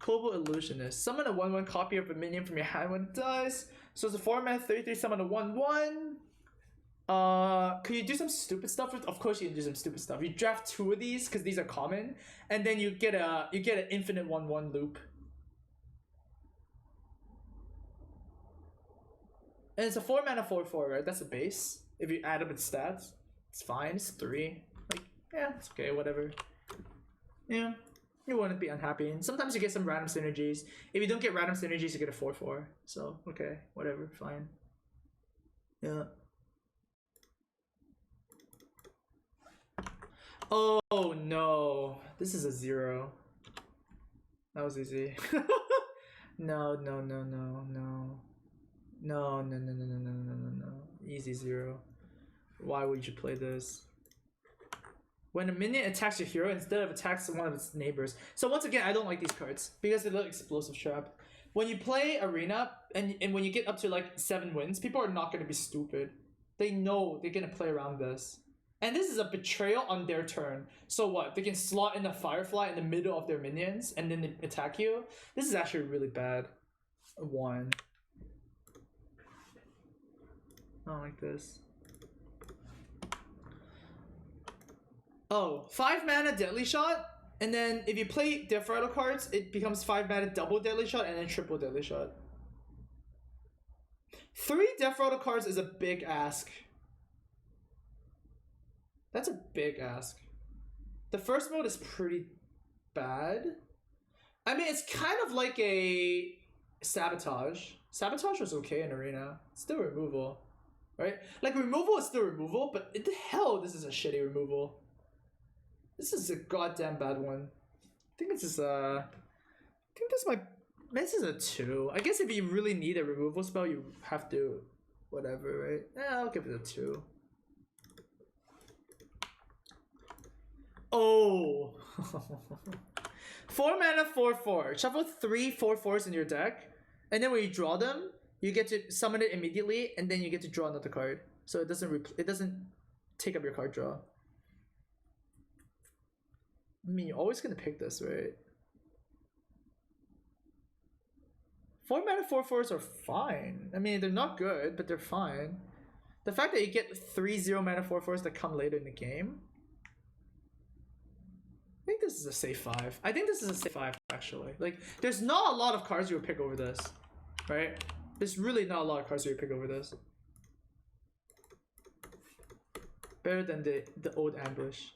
Kobold Illusionist. Summon a 1/1 copy of a minion from your hand when it dies. So it's a 4 mana 3/3 summon a 1/1. Could you do some stupid stuff with? Of course you can do some stupid stuff. You draft 2 of these because these are common, and then you get an infinite 1/1 loop. And it's a 4 mana 4/4, right? That's the base. If you add up its stats, it's fine. It's 3. Like, yeah, it's okay, whatever. Yeah, you wouldn't be unhappy. And sometimes you get some random synergies. If you don't get random synergies, you get a 4/4. So okay, whatever, fine. Yeah. Oh no, this is a 0. That was easy. No. Easy 0. Why would you play this? When a minion attacks your hero instead of attacks one of its neighbors. So once again, I don't like these cards because they look explosive trap. When you play Arena and when you get up to like 7 wins, people are not going to be stupid. They know they're going to play around this. And this is a betrayal on their turn. So what? They can slot in a Firefly in the middle of their minions and then they attack you? This is actually really bad. 1. I don't like this. Oh, 5 mana Deadly Shot, and then if you play Death Rattle cards, it becomes 5 mana double Deadly Shot and then triple Deadly Shot. 3 Death Rattle cards is a big ask. That's a big ask. The first mode is pretty bad. I mean, it's kind of like a Sabotage. Sabotage was okay in Arena. It's still removal, right? Like, removal is still removal, but the hell, this is a shitty removal. This is a goddamn bad one. I think this is this is a 2. I guess if you really need a removal spell, you have to whatever, right? Yeah, I'll give it a 2. Oh. 4 mana 4/4. Shuffle 3 4/4s in your deck, and then when you draw them, you get to summon it immediately, and then you get to draw another card. So it doesn't take up your card draw. I mean, you're always gonna pick this, right? 4 mana 4/4s are fine. I mean, they're not good, but they're fine. The fact that you get 3/0 mana 4/4s that come later in the game. I think this is a safe 5. I think this is a safe 5, actually. Like, there's not a lot of cards you would pick over this, right? There's really not a lot of cards you would pick over this. Better than the old ambush.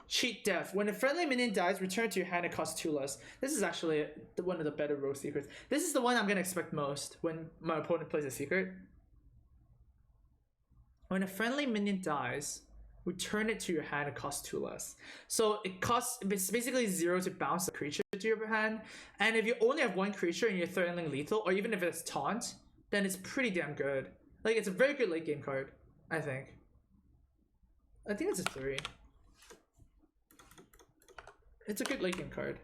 Cheat Death. When a friendly minion dies, return to your hand, it costs 2 less. This is actually one of the better rogue secrets. This is the one I'm going to expect most when my opponent plays a secret. When a friendly minion dies, return it to your hand, it costs 2 less. So it's basically 0 to bounce the creature to your hand. And if you only have 1 creature and you're threatening lethal, or even if it's taunt, then it's pretty damn good. Like, it's a very good late game card, I think. I think it's a 3. It's a good late game card.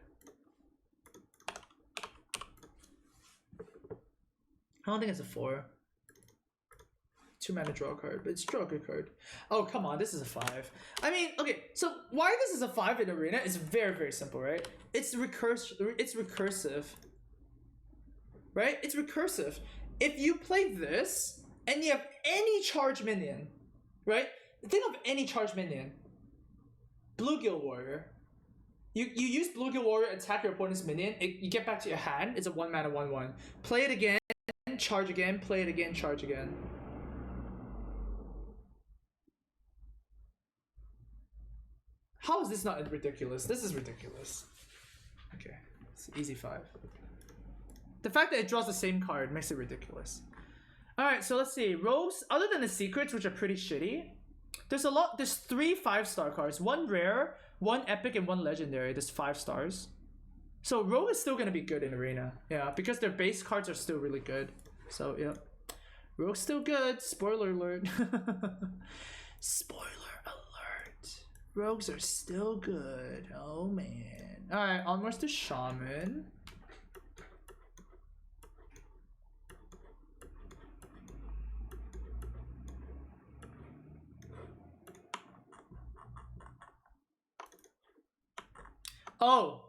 I don't think it's a 4. 2 mana draw card, but it's still a good card. Oh, come on, this is a 5. I mean, okay, so why this is a 5 in Arena is very, very simple, right? It's recursive. Right? It's recursive. If you play this, and you have any charge minion, right? Think of any charge minion. Bluegill Warrior. You use Bluegill Warrior, attack your opponent's minion, you get back to your hand, it's a 1 mana 1/1. Play it again, charge again, play it again, charge again. How is this not ridiculous? This is ridiculous. Okay, it's an easy 5. The fact that it draws the same card makes it ridiculous. Alright, so let's see. Rogues, other than the secrets, which are pretty shitty, there's 3 5-star cards. 1 rare, 1 epic, and 1 legendary. There's 5 stars. So Rogue is still gonna be good in Arena. Yeah, because their base cards are still really good. So yeah. Rogue's still good. Spoiler alert. Spoiler alert. Rogues are still good. Oh man. Alright, onwards to Shaman. Oh,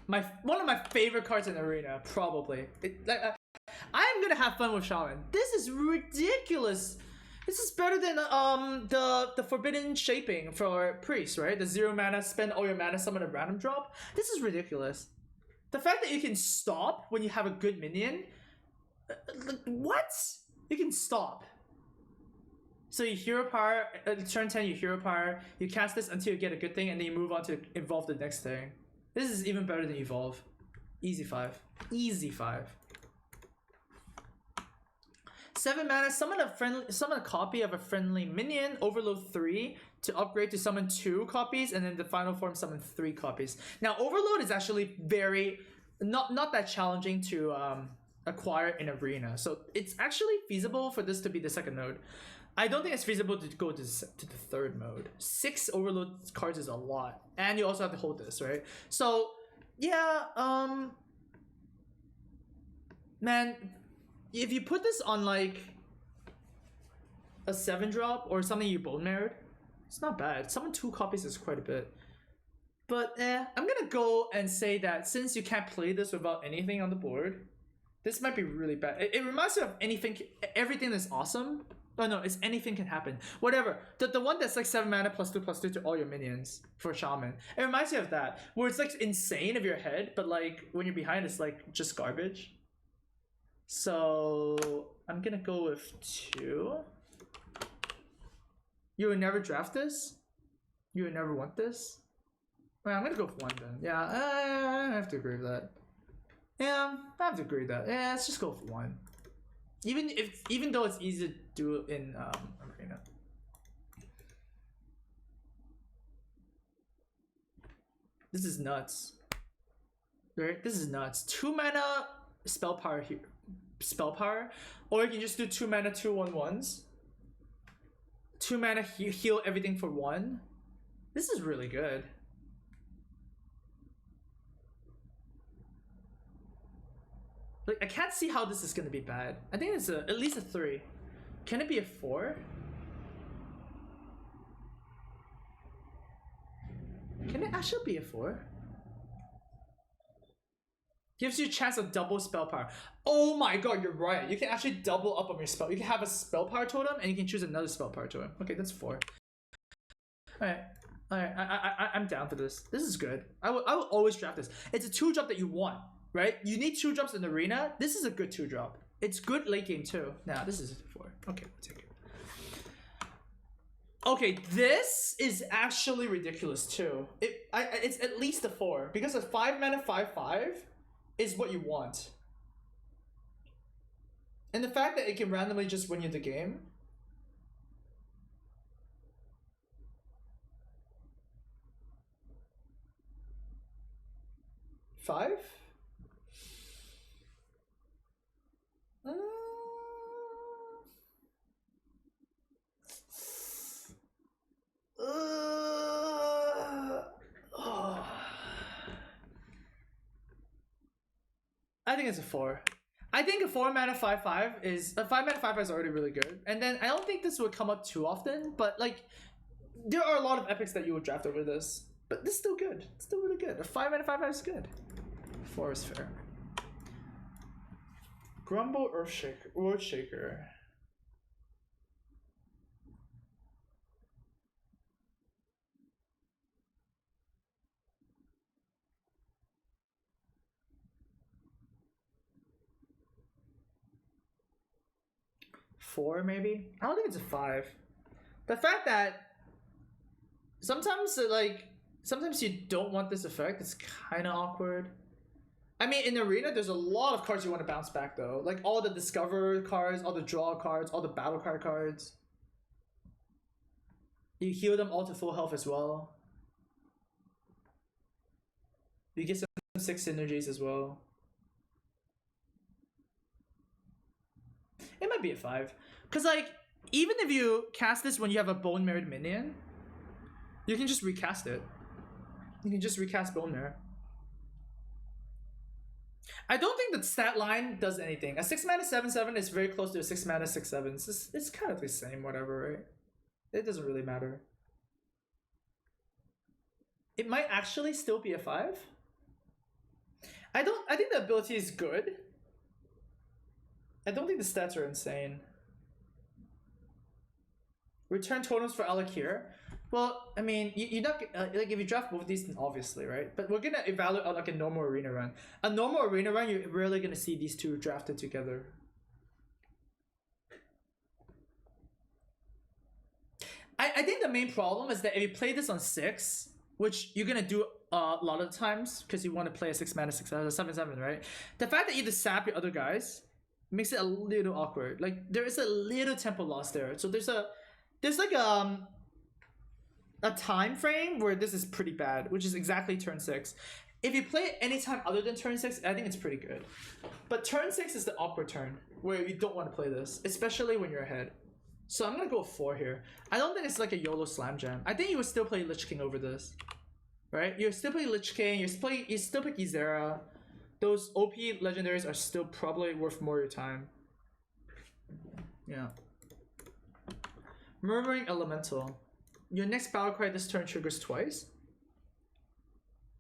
one of my favorite cards in Arena, probably. I'm gonna have fun with Shaman. This is ridiculous. This is better than the Forbidden Shaping for Priest, right? The 0 mana, spend all your mana, summon a random drop. This is ridiculous. The fact that you can stop when you have a good minion. What? You can stop. So you hero power, turn 10 you hero power, you cast this until you get a good thing, and then you move on to evolve the next thing. This is even better than evolve. Easy 5. Easy 5. 7 mana, summon a copy of a friendly minion, overload 3 to upgrade to summon 2 copies, and then the final form summon 3 copies. Now overload is actually very not that challenging to acquire in Arena. So it's actually feasible for this to be the second node. I don't think it's feasible to go to the third mode. 6 overload cards is a lot. And you also have to hold this, right? So, yeah, man, if you put this on like a 7-drop or something you bone married, it's not bad. Summon 2 copies is quite a bit. But I'm gonna go and say that since you can't play this without anything on the board, this might be really bad. It reminds me of everything that's awesome. Oh no, it's anything can happen. Whatever. The one that's like 7 mana +2/+2 to all your minions for Shaman. It reminds me of that. Where it's like insane of your head, but like when you're behind it's like just garbage. So I'm gonna go with 2. You would never draft this? You would never want this? Well, I'm gonna go with 1 then. Yeah, I have to agree with that. Yeah, I have to agree with that. Yeah, let's just go with 1. Even though it's easy to do in Arena. This is nuts. Right? This is nuts. 2 mana spell power here. Spell power. Or you can just do 2 mana 2/1/1s. 2 mana heal everything for 1. This is really good. Like, I can't see how this is gonna be bad. I think it's at least a 3. Can it be a 4? Can it actually be a 4? Gives you a chance of double spell power. Oh my god, you're right. You can actually double up on your spell. You can have a spell power totem and you can choose another spell power totem. Okay, that's 4. Alright. Alright, I'm down for this. This is good. I will always draft this. It's a 2-drop that you want, right? You need 2-drops in the arena. This is a good 2-drop. It's good late game too. Nah, this is 4. Okay, we'll take it. Okay, this is actually ridiculous too. It's at least a 4 because a 5 mana 5/5 is what you want. And the fact that it can randomly just win you the game. Five? I think it's a 4. I think a 4 mana 5/5 is a 5 mana 5/5 is already really good. And then I don't think this would come up too often, but like there are a lot of epics that you would draft over this. But this is still good. It's still really good. A 5 mana 5/5 is good. 4 is fair. Grumble Earthshaker. Four maybe? I don't think it's a 5. The fact that sometimes you don't want this effect, it's kind of awkward. I mean, in Arena, there's a lot of cards you want to bounce back though. Like all the Discover cards, all the Draw cards, all the Battle Card cards. You heal them all to full health as well. You get some 6 synergies as well. It might be a 5. Because like, even if you cast this when you have a Bone Marrow minion, you can just recast it. You can just recast Bone Marrow. I don't think the stat line does anything. A 6 mana 7/7 is very close to a 6 mana 6/7. It's kind of the same, whatever, right? It doesn't really matter. It might actually still be a 5. I think the ability is good. I don't think the stats are insane. Return totems for Alakir. Well, I mean, you're not like if you draft both of these, then obviously, right? But we're gonna evaluate on like a normal arena run. A normal arena run, you're rarely gonna see these two drafted together. I think the main problem is that if you play this on 6, which you're gonna do a lot of times because you want to play a 6 mana 7/7, right? The fact that you just sap your other guys makes it a little awkward. Like there is a little tempo loss there. So there's like a time frame where this is pretty bad, which is exactly turn 6. If you play it anytime other than turn 6, I think it's pretty good. But turn 6 is the awkward turn where you don't want to play this, especially when you're ahead. So I'm gonna go 4 here. I don't think it's like a YOLO Slam Jam. I think you would still play Lich King over this, right? You still play Lich King. You still pick Ysera. Those OP legendaries are still probably worth more of your time. Yeah. Murmuring Elemental. Your next battle cry this turn triggers twice.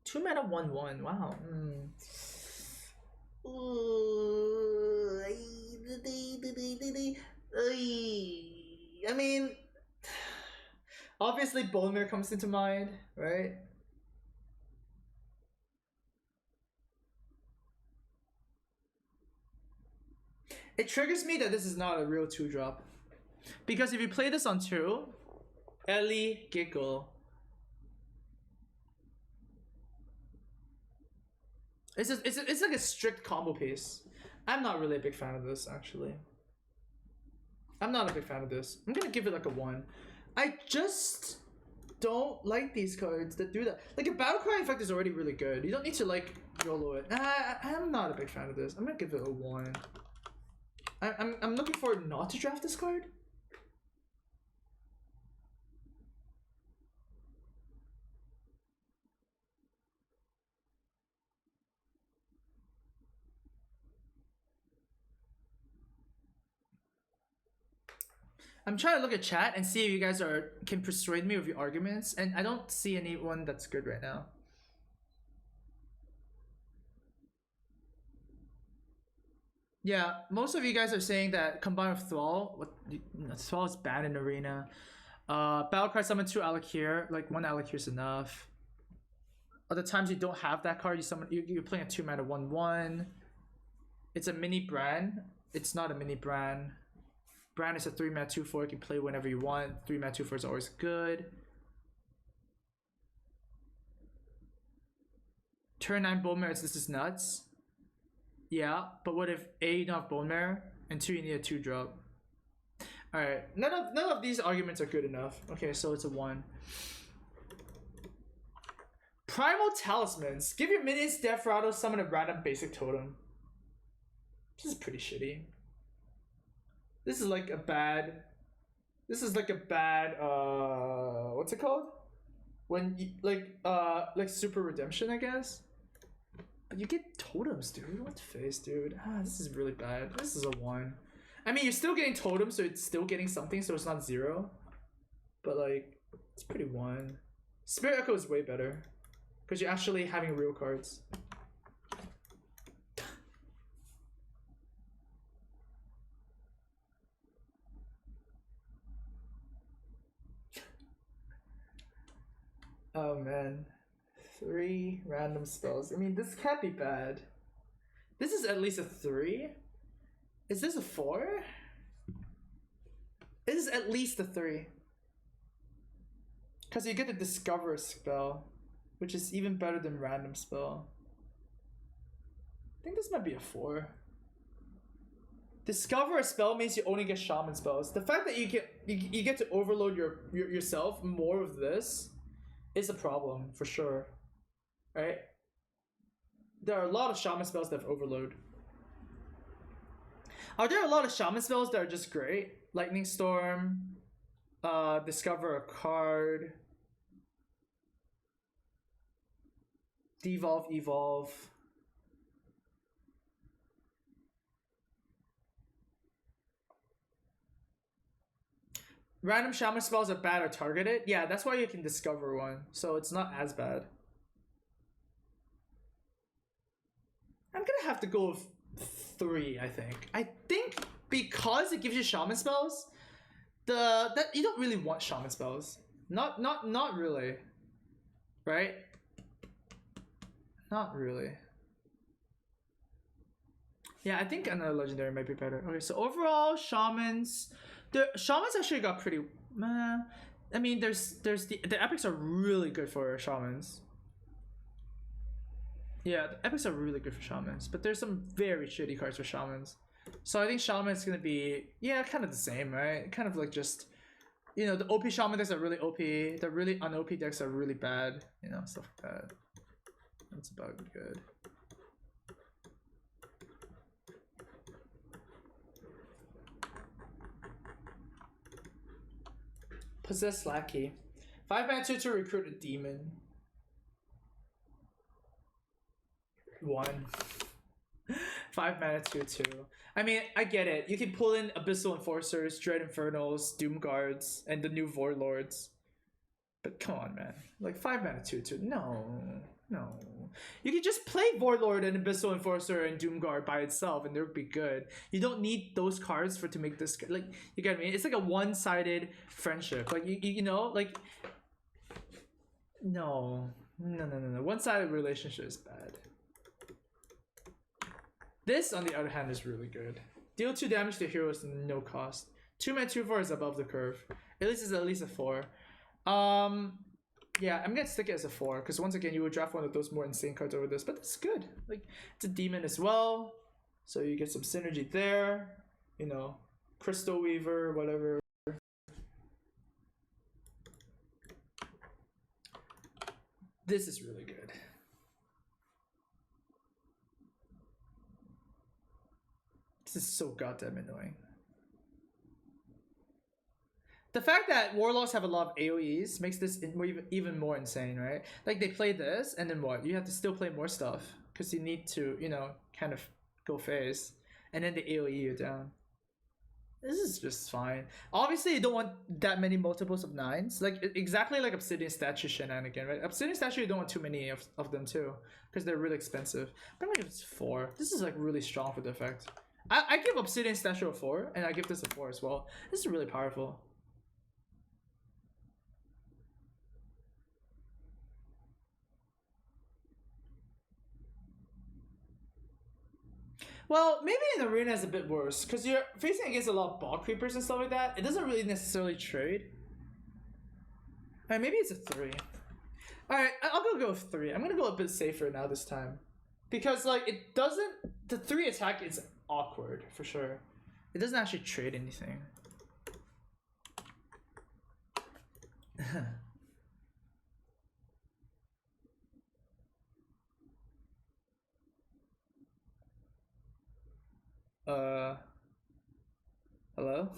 2 mana 1/1. Wow. I mean, obviously Bone Marrow comes into mind, right? It triggers me that this is not a real 2-drop. Because if you play this on 2, Ellie Giggle. It's like a strict combo piece. I'm not really a big fan of this, actually. I'm not a big fan of this. I'm gonna give it like a 1. I just don't like these cards that do that. Like a battle cry effect is already really good. You don't need to like YOLO it. I'm not a big fan of this. I'm gonna give it a 1. I'm looking forward not to draft this card. I'm trying to look at chat and see if you guys can persuade me with your arguments, and I don't see anyone that's good right now. Yeah, most of you guys are saying that combined with Thrall, Thrall is bad in Arena. Battlecry summon 2 Alakir, like 1 Alakir is enough. Other times you don't have that card, you're playing a 2 mana 1/1. It's a mini Bran. It's not a mini Bran. Bran is a 3 mana 2/4. You can play whenever you want. 3 mana 2/4 is always good. Turn 9 Bone Marrow, this is nuts. Yeah, but what if A, you don't have Bone Marrow, and 2, you need a 2-drop? Alright, none of these arguments are good enough. Okay, so it's a 1. Primal Talismans. Give your minions Death Rattle, summon a random basic totem. This is pretty shitty. This is like a bad... what's it called? When you, like Super Redemption, I guess? But you get totems, dude. What the face, dude? This is really bad. This is a 1. I mean, you're still getting totems, so it's still getting something, so it's not 0. But like, it's pretty 1. Spirit Echo is way better. Because you're actually having real cards. Oh man. 3 random spells. I mean, this can't be bad. This is at least a 3. Is this a 4? This is at least a 3. Because you get the Discover spell, which is even better than random spell. I think this might be a 4. Discover a spell means you only get shaman spells. The fact that you get to overload yourself more of this is a problem for sure. Right? There are a lot of shaman spells that have overload. Are there a lot of shaman spells that are just great? Lightning Storm, discover a card, devolve, evolve. Random shaman spells are bad or targeted. Yeah, that's why you can discover one, so it's not as bad. I'm gonna have to go with 3, I think. I think because it gives you shaman spells, that you don't really want shaman spells. Not really. Right? Not really. Yeah, I think another legendary might be better. Okay, so overall, shamans. The shamans actually got pretty. I mean, there's the epics are really good for shamans. Yeah, the epics are really good for shamans, but there's some very shitty cards for shamans. So I think shaman is gonna be kind of the same, right? Kind of like just, the OP shaman decks are really OP. The really un-OP decks are really bad. Stuff like that. That's about good. Possess Lackey. 5 mana 2 to recruit a demon. 1. 5 mana 2/2. I mean, I get it. You can pull in Abyssal Enforcers, Dread Infernals, Doom Guards, and the new Void Lords. But come on, man. Like 5 mana 2/2. No. You can just play Void Lord and Abyssal Enforcer and Doom Guard by itself, and they would be good. You don't need those cards to make this like, you get me? It's like a one-sided friendship. Like like no. One-sided relationship is bad. This, on the other hand, is really good. Deal 2 damage to heroes at no cost. 2 mana 2/4 is above the curve. At least it's at least a 4. Yeah, I'm gonna stick it as a 4 because once again, you would draft one of those more insane cards over this, but it's good. Like, it's a demon as well, so you get some synergy there. Crystal Weaver, whatever. This is really good. This is so goddamn annoying. The fact that Warlocks have a lot of AoEs makes this even more insane, right? Like, they play this, and then what? You have to still play more stuff, because you need to, kind of go phase. And then they AoE you down. This is just fine. Obviously, you don't want that many multiples of 9s. Like, exactly like Obsidian Statue shenanigan, right? Obsidian Statue, you don't want too many of them, too. Because they're really expensive. But I'm gonna give it 4. This is, like, really strong for the effect. I give Obsidian Statue a 4, and I give this a 4 as well. This is really powerful. Well, maybe in Arena is a bit worse, because you're facing against a lot of ball creepers and stuff like that. It doesn't really necessarily trade. Alright, maybe it's a 3. Alright, I'll go with 3. I'm gonna go a bit safer now this time. Because, like, it doesn't... The 3 attack is awkward, for sure. It doesn't actually trade anything. Hello?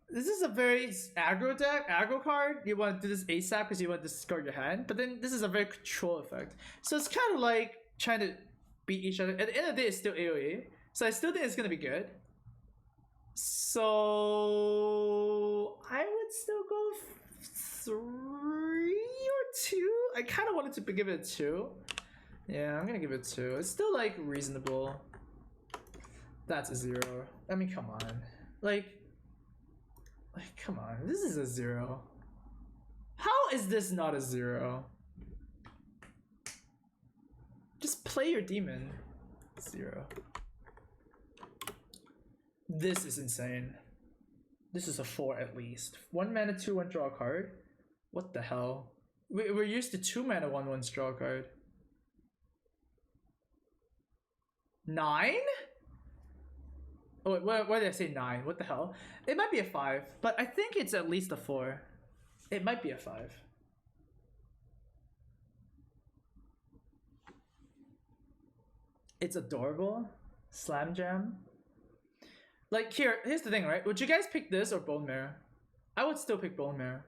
This is a very aggro deck, aggro card. You want to do this ASAP because you want to discard your hand, but then this is a very control effect. So it's kind of like trying to beat each other. At the end of the day, it's still AoE, so I still think it's gonna be good. So I would still go 3 or 2. I kind of wanted to give it a 2. Yeah, I'm gonna give it 2. It's still like reasonable. That's a 0. I mean, come on. Like, come on. This is a 0. How is this not a 0? Just play your demon. 0. This is insane. This is a 4 at least. 1 mana, 2/1 draw a card. What the hell? We're used to 2 mana, 1/1 draw a card. 9? Oh wait, why did I say 9? What the hell? It might be a 5, but I think it's at least a 4. It might be a 5. It's adorable. Slam Jam. Like, here's the thing, right? Would you guys pick this or Bone Marrow? I would still pick Bone Marrow.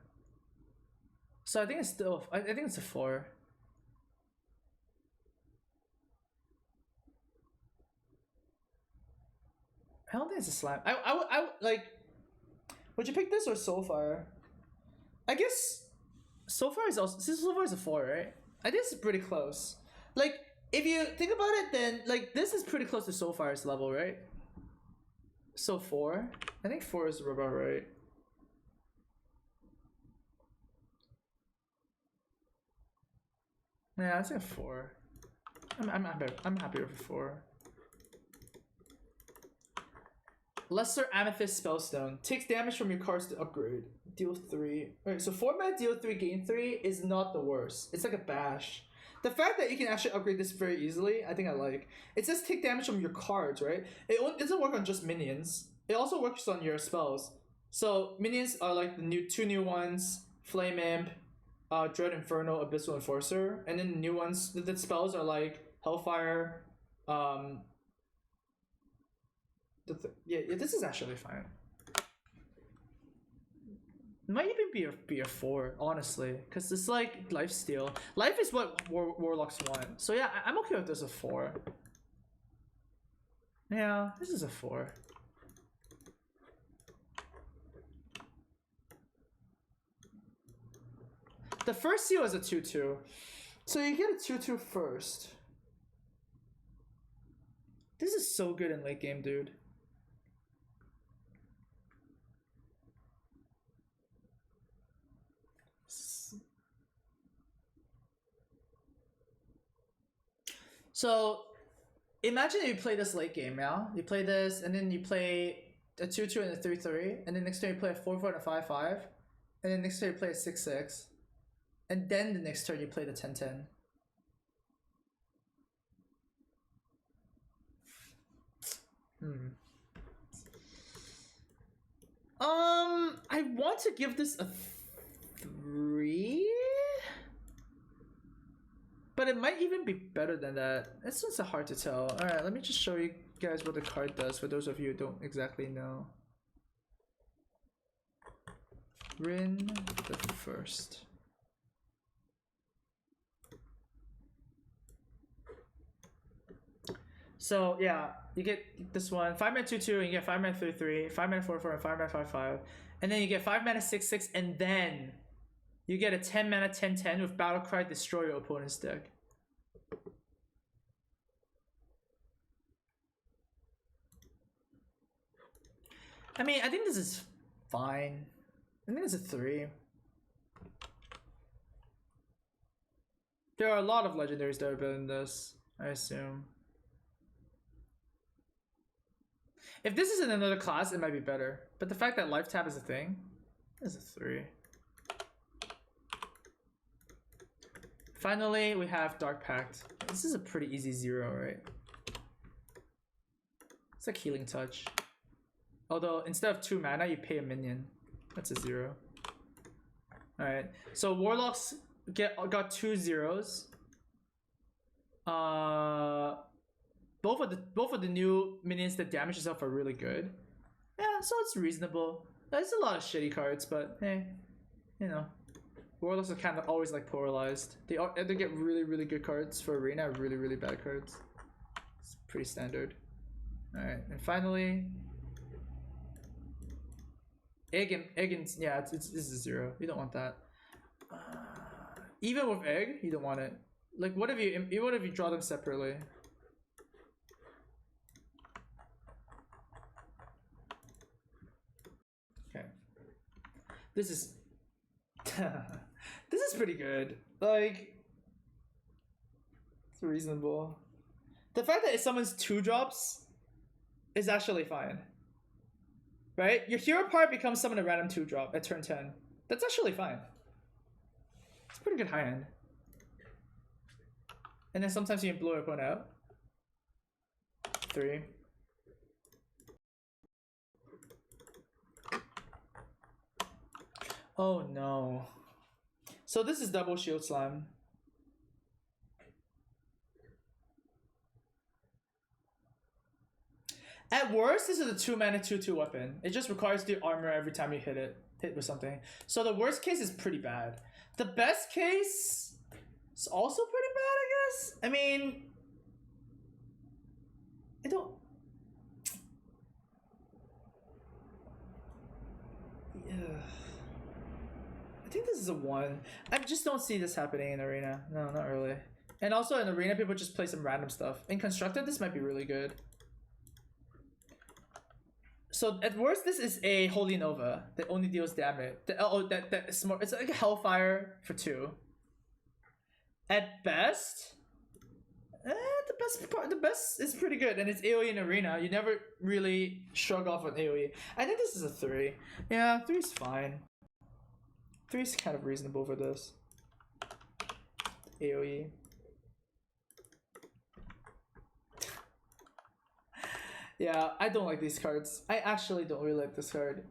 So I think it's still, I think it's a 4. I don't think it's a slam. I would like, would you pick this or Soulfire? I guess Soulfire is also, since Soulfire is a 4, right? I think it's pretty close. Like, if you think about it, then like this is pretty close to Soulfire's level, right? So 4? I think 4 is about right. Yeah, I'd say a 4. I'm happy with a 4. Lesser Amethyst Spellstone. Takes damage from your cards to upgrade. Deal 3. Alright, so 4 mana, deal 3, gain 3 is not the worst. It's like a bash. The fact that you can actually upgrade this very easily, I think I like. It says take damage from your cards, right? It doesn't work on just minions. It also works on your spells. So minions are like the 2 new ones, Flame Imp, Dread Inferno, Abyssal Enforcer, and then the new ones, the spells are like Hellfire. Yeah, this is actually fine. Might even be a 4, honestly, because it's like lifesteal. Life is what warlocks want. So yeah, I'm okay with this a 4. Yeah, this is a 4. The first seal is a 2/2, so you get a 2/2 first. This is so good in late game, dude. So imagine you play this late game, yeah? You play this, and then you play a 2/2 and a 3/3, and then next turn you play a 4/4 and a 5/5, and then next turn you play a 6/6, and then the next turn you play the 10/10. I want to give this a 3, but it might even be better than that. It's just hard to tell. All right, let me just show you guys what the card does for those of you who don't exactly know. Rin the First. So yeah, you get this one 5-mana 2/2, and you get 5-mana 3/3, 5-mana 4/4, and 5-mana 5/5, and then you get 5-mana 6/6, and then you get a 10-mana 10/10 with Battlecry, destroy your opponent's deck. I mean, I think this is fine. I think it's a 3. There are a lot of legendaries that are better than this, I assume. If this is in another class, it might be better. But the fact that life tap is a thing, is a 3. Finally, we have Dark Pact. This is a pretty easy 0, right? It's like Healing Touch. Although, instead of 2 mana, you pay a minion. That's a 0. Alright, so Warlocks got 2 zeros. Both of the new minions that damage yourself are really good. Yeah, so it's reasonable. There's a lot of shitty cards, but hey, you know, Warlocks are kind of always like polarized. They get really good cards for Arena, really bad cards. It's pretty standard. All right, and finally, Egg and yeah, this is a 0. You don't want that. Even with Egg, you don't want it. Like, what if you draw them separately? Okay, this is this is pretty good. Like, it's reasonable. The fact that it summons 2 drops is actually fine. Right? Your hero part becomes summon a random 2 drop at turn 10. That's actually fine. It's pretty good high end. And then sometimes you can blow your opponent out. 3. Oh no. So this is double shield slam. At worst, this is a 2-mana 2/2 weapon. It just requires the armor every time you hit with something. So the worst case is pretty bad. The best case is also pretty bad, I guess. I mean, I don't. Yeah. I think this is a 1. I just don't see this happening in Arena. No, not really. And also in Arena, people just play some random stuff. In Constructed, this might be really good. So at worst, this is a Holy Nova that only deals damage. That's more. It's like a Hellfire for 2. At best, the best is pretty good, and it's AOE in Arena. You never really shrug off on AOE. I think this is a 3. Yeah, 3 is fine. 3 is kind of reasonable for this. AOE. Yeah, I don't like these cards. I actually don't really like this card.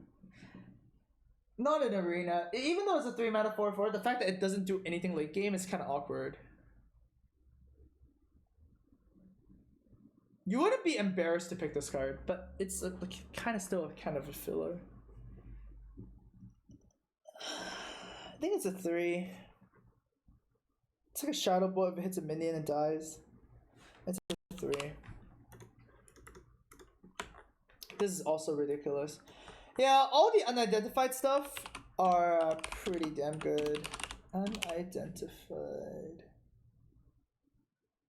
Not in Arena. Even though it's a 3-mana 4/4, the fact that it doesn't do anything late game is kind of awkward. You wouldn't be embarrassed to pick this card, but it's like kind of still kind of a filler. I think it's a 3. It's like a Shadow Bolt if it hits a minion and dies. It's a 3. This is also ridiculous. Yeah, all the unidentified stuff are pretty damn good. Unidentified.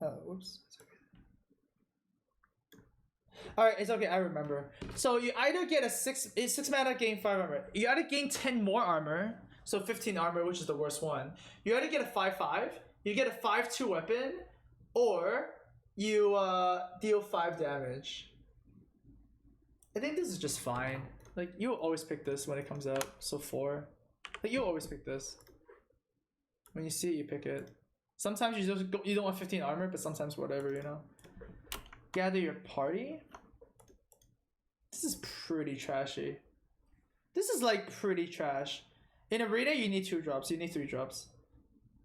Oh, whoops. Alright, it's okay, I remember. So you either get a 6 mana gain 5 armor. You either gain 10 more armor, so 15 armor, which is the worst one. You either get a 5/5, you get a 5/2 weapon, or you deal 5 damage. I think this is just fine. Like, you'll always pick this when it comes out, so 4. Like, you'll always pick this. When you see it, you pick it. Sometimes you don't want 15 armor, but sometimes whatever, you know. Gather your party. This is pretty trashy. This is like pretty trash. In Arena, you need 2 drops. You need 3 drops.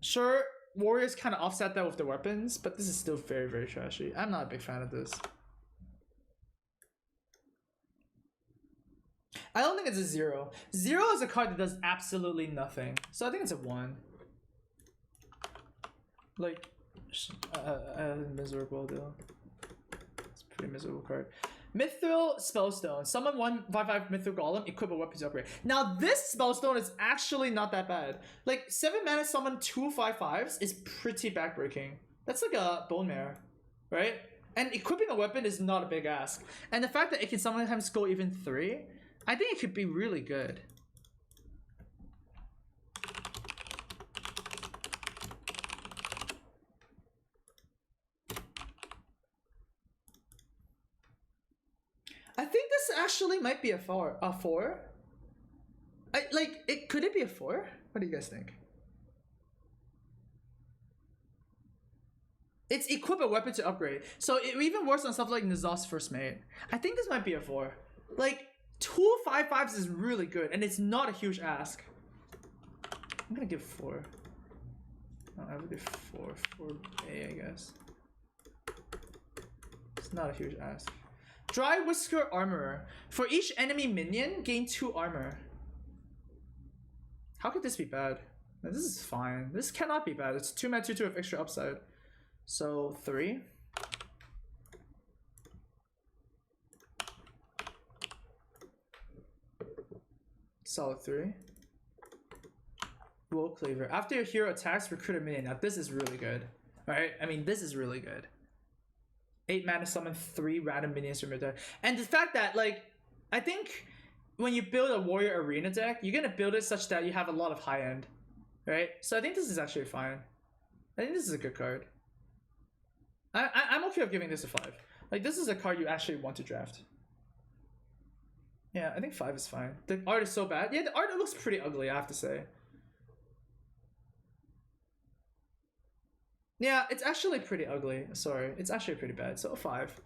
Sure, Warriors kind of offset that with the weapons, but this is still very trashy. I'm not a big fan of this. I don't think it's a 0. 0 is a card that does absolutely nothing. So I think it's a 1. Like, miserable though. It's pretty miserable card. Mithril Spellstone. Summon 1/5/5 Mithril Golem, equip a weapon to upgrade. Now this Spellstone is actually not that bad. Like 7 mana summon 2 5/5s is pretty backbreaking. That's like a Bone Mare, right? And equipping a weapon is not a big ask. And the fact that it can sometimes go even 3, I think it could be really good. I think this actually might be a 4. Could it be a 4? What do you guys think? It's equip a weapon to upgrade. So it even works on stuff like N'Zoth's First Mate. I think this might be a 4. Like, 2 5/5s is really good, and it's not a huge ask. I'm gonna give 4. Oh, I would give 4A, I guess. It's not a huge ask. Dry Whisker Armorer. For each enemy minion, gain 2 armor. How could this be bad? No, this is fine. This cannot be bad. It's 2 mana 2/2 with extra upside. So 3. Solid 3. Woe Cleaver. After your hero attacks, recruit a minion. Now this is really good. Right? I mean, this is really good. 8 mana summon 3 random minions from your deck. And the fact that, like, I think when you build a warrior arena deck, you're gonna build it such that you have a lot of high end. Right? So I think this is actually fine. I think this is a good card. I'm okay with giving this a 5. Like, this is a card you actually want to draft. Yeah, I think 5 is fine. The art is so bad. Yeah, the art looks pretty ugly, I have to say. Yeah, it's actually pretty ugly. Sorry, it's actually pretty bad. So 5.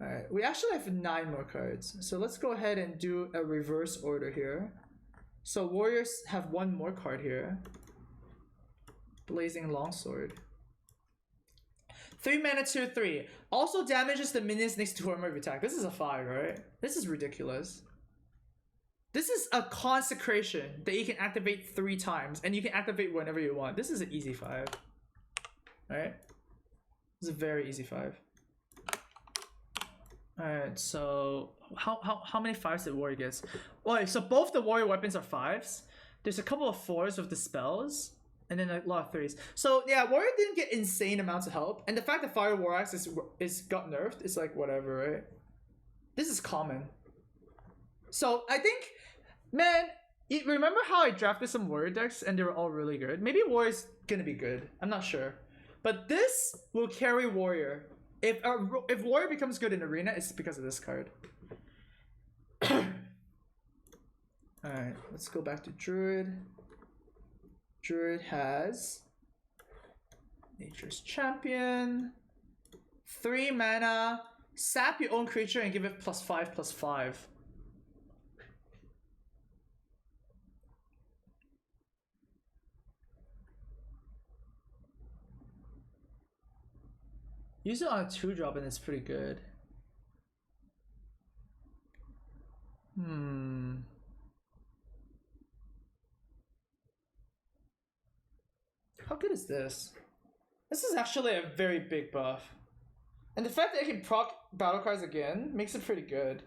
Alright, we actually have 9 more cards. So let's go ahead and do a reverse order here. So warriors have 1 more card here. Blazing Longsword. 3 mana 2/3. Also damages the minions next to armor of attack. This is a 5, right? This is ridiculous. This is a consecration that you can activate 3 times, and you can activate whenever you want. This is an easy 5. Alright? This is a very easy 5. Alright, so how many 5s did warrior get? Okay, so both the warrior weapons are 5s. There's a couple of 4s with the spells. And then a lot of 3s. So yeah, warrior didn't get insane amounts of help, and the fact that fire war axe is got nerfed is like whatever, right? This is common. So I think, man, remember how I drafted some warrior decks and they were all really good? Maybe warrior's gonna be good. I'm not sure, but this will carry warrior. If warrior becomes good in arena, it's because of this card. All right, let's go back to druid. Druid has Nature's Champion, 3 mana, sap your own creature and give it +5/+5. Use it on a 2-drop and it's pretty good. How good is this? This is actually a very big buff. And the fact that it can proc battle cards again makes it pretty good.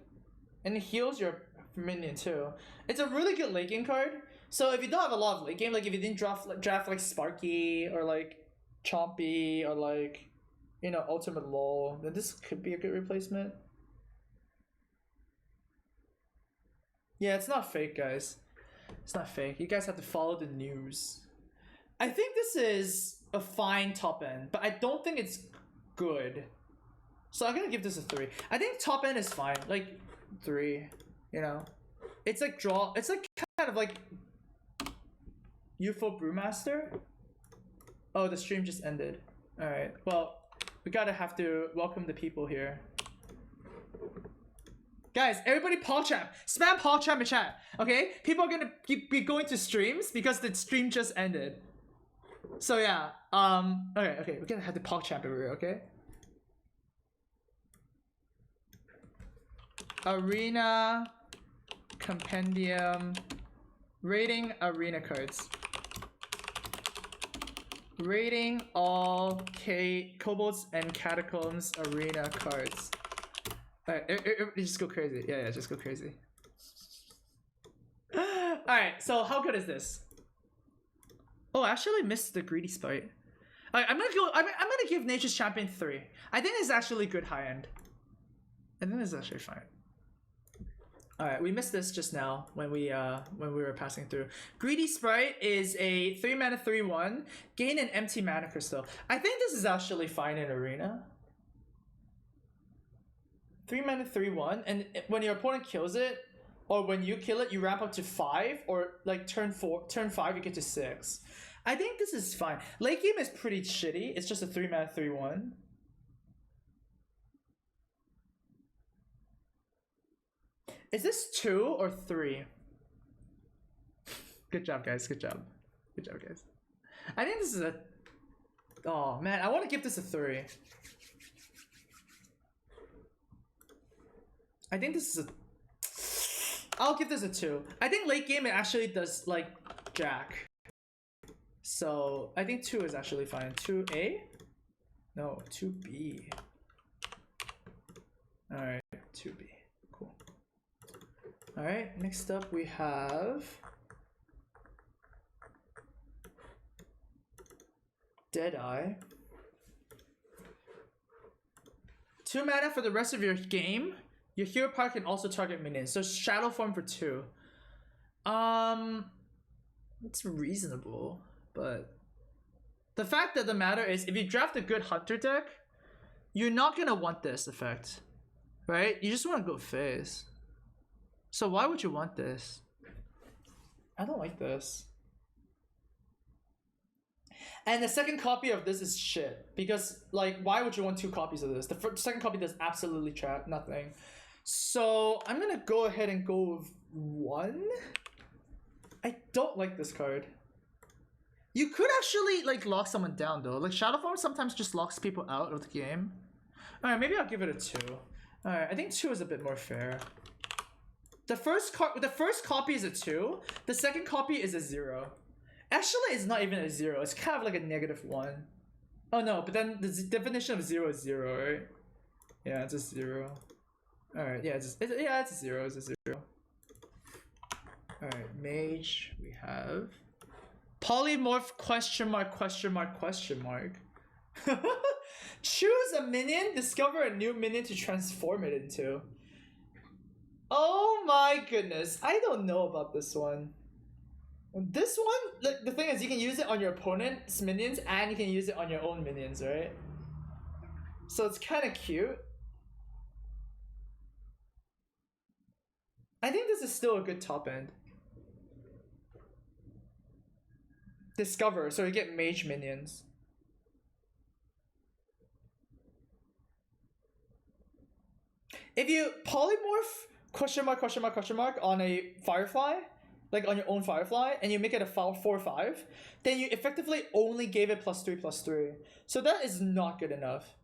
And it heals your minion too. It's a really good late game card. So if you don't have a lot of late game, like if you didn't draft like Sparky or like Chompy or like, you know, Ultimate LOL, then this could be a good replacement. Yeah, it's not fake, guys. It's not fake. You guys have to follow the news. I think this is a fine top end, but I don't think it's good. So I'm gonna give this a 3. I think top end is fine, like 3, you know? It's like it's like kind of like UFO Brewmaster. Oh, the stream just ended. Alright, well, we have to welcome the people here. Guys, everybody PogChamp. Spam PogChamp in chat, okay? People are gonna be going to streams because the stream just ended. So yeah, okay, we're gonna have the PogChamp over here, okay? Arena Compendium, rating arena cards. Rating all Kobolds and Catacombs arena cards. Alright, just go crazy. Yeah, just go crazy. Alright, so how good is this? Oh, I actually missed the greedy spite. Alright, I'm gonna give Nature's Champion 3. I think it's actually good high end. I think it's actually fine. Alright, we missed this just now when we were passing through. Greedy Sprite is a 3 mana 3/1, gain an empty mana crystal. I think this is actually fine in Arena. 3 mana 3/1, and when your opponent kills it, or when you kill it, you ramp up to 5, or like turn 5 you get to 6. I think this is fine. Late game is pretty shitty. It's just a 3 mana 3/1. Is this 2 or 3? Good job, guys. Good job. Good job, guys. I think this is a... Oh, man. I want to give this a 3. I think this is a... I'll give this a 2. I think late game it actually does, like, jack. So, I think 2 is actually fine. 2A? No, 2B. Alright, 2B. Cool. Alright, next up we have... Deadeye. 2 mana for the rest of your game. Your hero power can also target minions. So shadow form for 2. It's reasonable, but the fact of the matter is if you draft a good hunter deck, you're not gonna want this effect. Right? You just want to go phase. So why would you want this? I don't like this. And the second copy of this is shit. Because, like, why would you want 2 copies of this? The second copy does absolutely nothing. So, I'm gonna go ahead and go with 1. I don't like this card. You could actually, like, lock someone down, though. Like, Shadow Form sometimes just locks people out of the game. Alright, maybe I'll give it a 2. Alright, I think 2 is a bit more fair. The first copy is a 2. The second copy is a 0. Actually, it's not even a 0. It's kind of like a -1. Oh no, but then the definition of 0 is 0, right? Yeah, it's a 0. Alright, yeah, it's a 0. It's a 0. Alright, mage, we have... Polymorph question mark. Choose a minion, discover a new minion to transform it into. Oh my goodness, I don't know about this one. This one, the thing is you can use it on your opponent's minions and you can use it on your own minions, right? So it's kind of cute. I think this is still a good top end. Discover, so you get mage minions. If you polymorph question mark on a Firefly, like on your own Firefly, and you make it a 4/5, then you effectively only gave it +3/+3. So that is not good enough.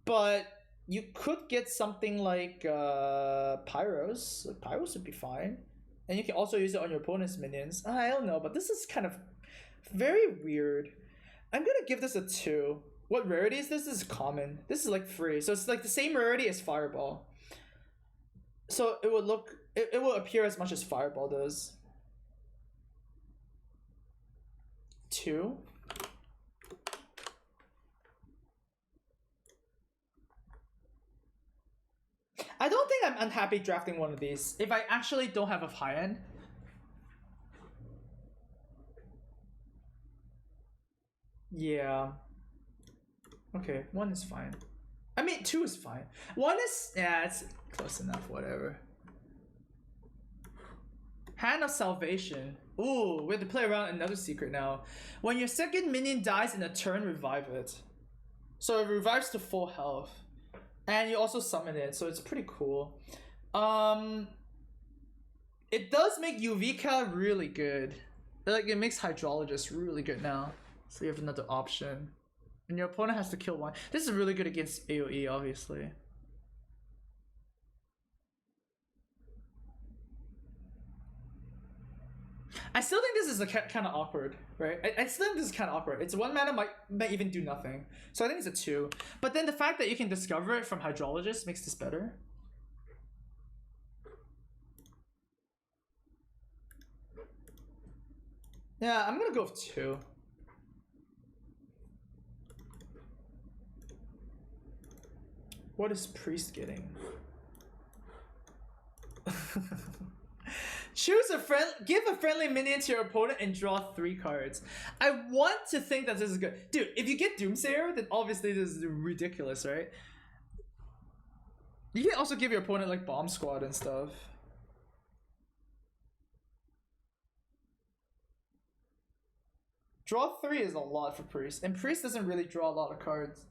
But you could get something like Pyros. Pyros would be fine. And you can also use it on your opponent's minions. I don't know, but this is kind of very weird. I'm gonna give this a 2. What rarity is this? This is common. This is like free. So it's like the same rarity as Fireball. So it would look, it will appear as much as Fireball does. 2. I don't think I'm unhappy drafting one of these if I actually don't have a high end. Yeah. Okay, 1 is fine. I mean, 2 is fine. 1 is, yeah, it's close enough, whatever. Hand of Salvation. Ooh, we have to play around another secret now. When your second minion dies in a turn, revive it. So it revives to full health. And you also summon it, so it's pretty cool. It does make Yuvika really good. Like, it makes Hydrologist really good now. So you have another option. And your opponent has to kill 1. This is really good against AoE, obviously. I still think this is kind of awkward, right? I still think this is kind of awkward. It's 1 mana might even do nothing. So I think it's a 2. But then the fact that you can discover it from Hydrologist makes this better. Yeah, I'm gonna go with 2. What is Priest getting? Choose a friend, give a friendly minion to your opponent and draw 3 cards. I want to think that this is good. Dude, if you get Doomsayer, then obviously this is ridiculous, right? You can also give your opponent like Bomb Squad and stuff. Draw 3 is a lot for Priest, and Priest doesn't really draw a lot of cards.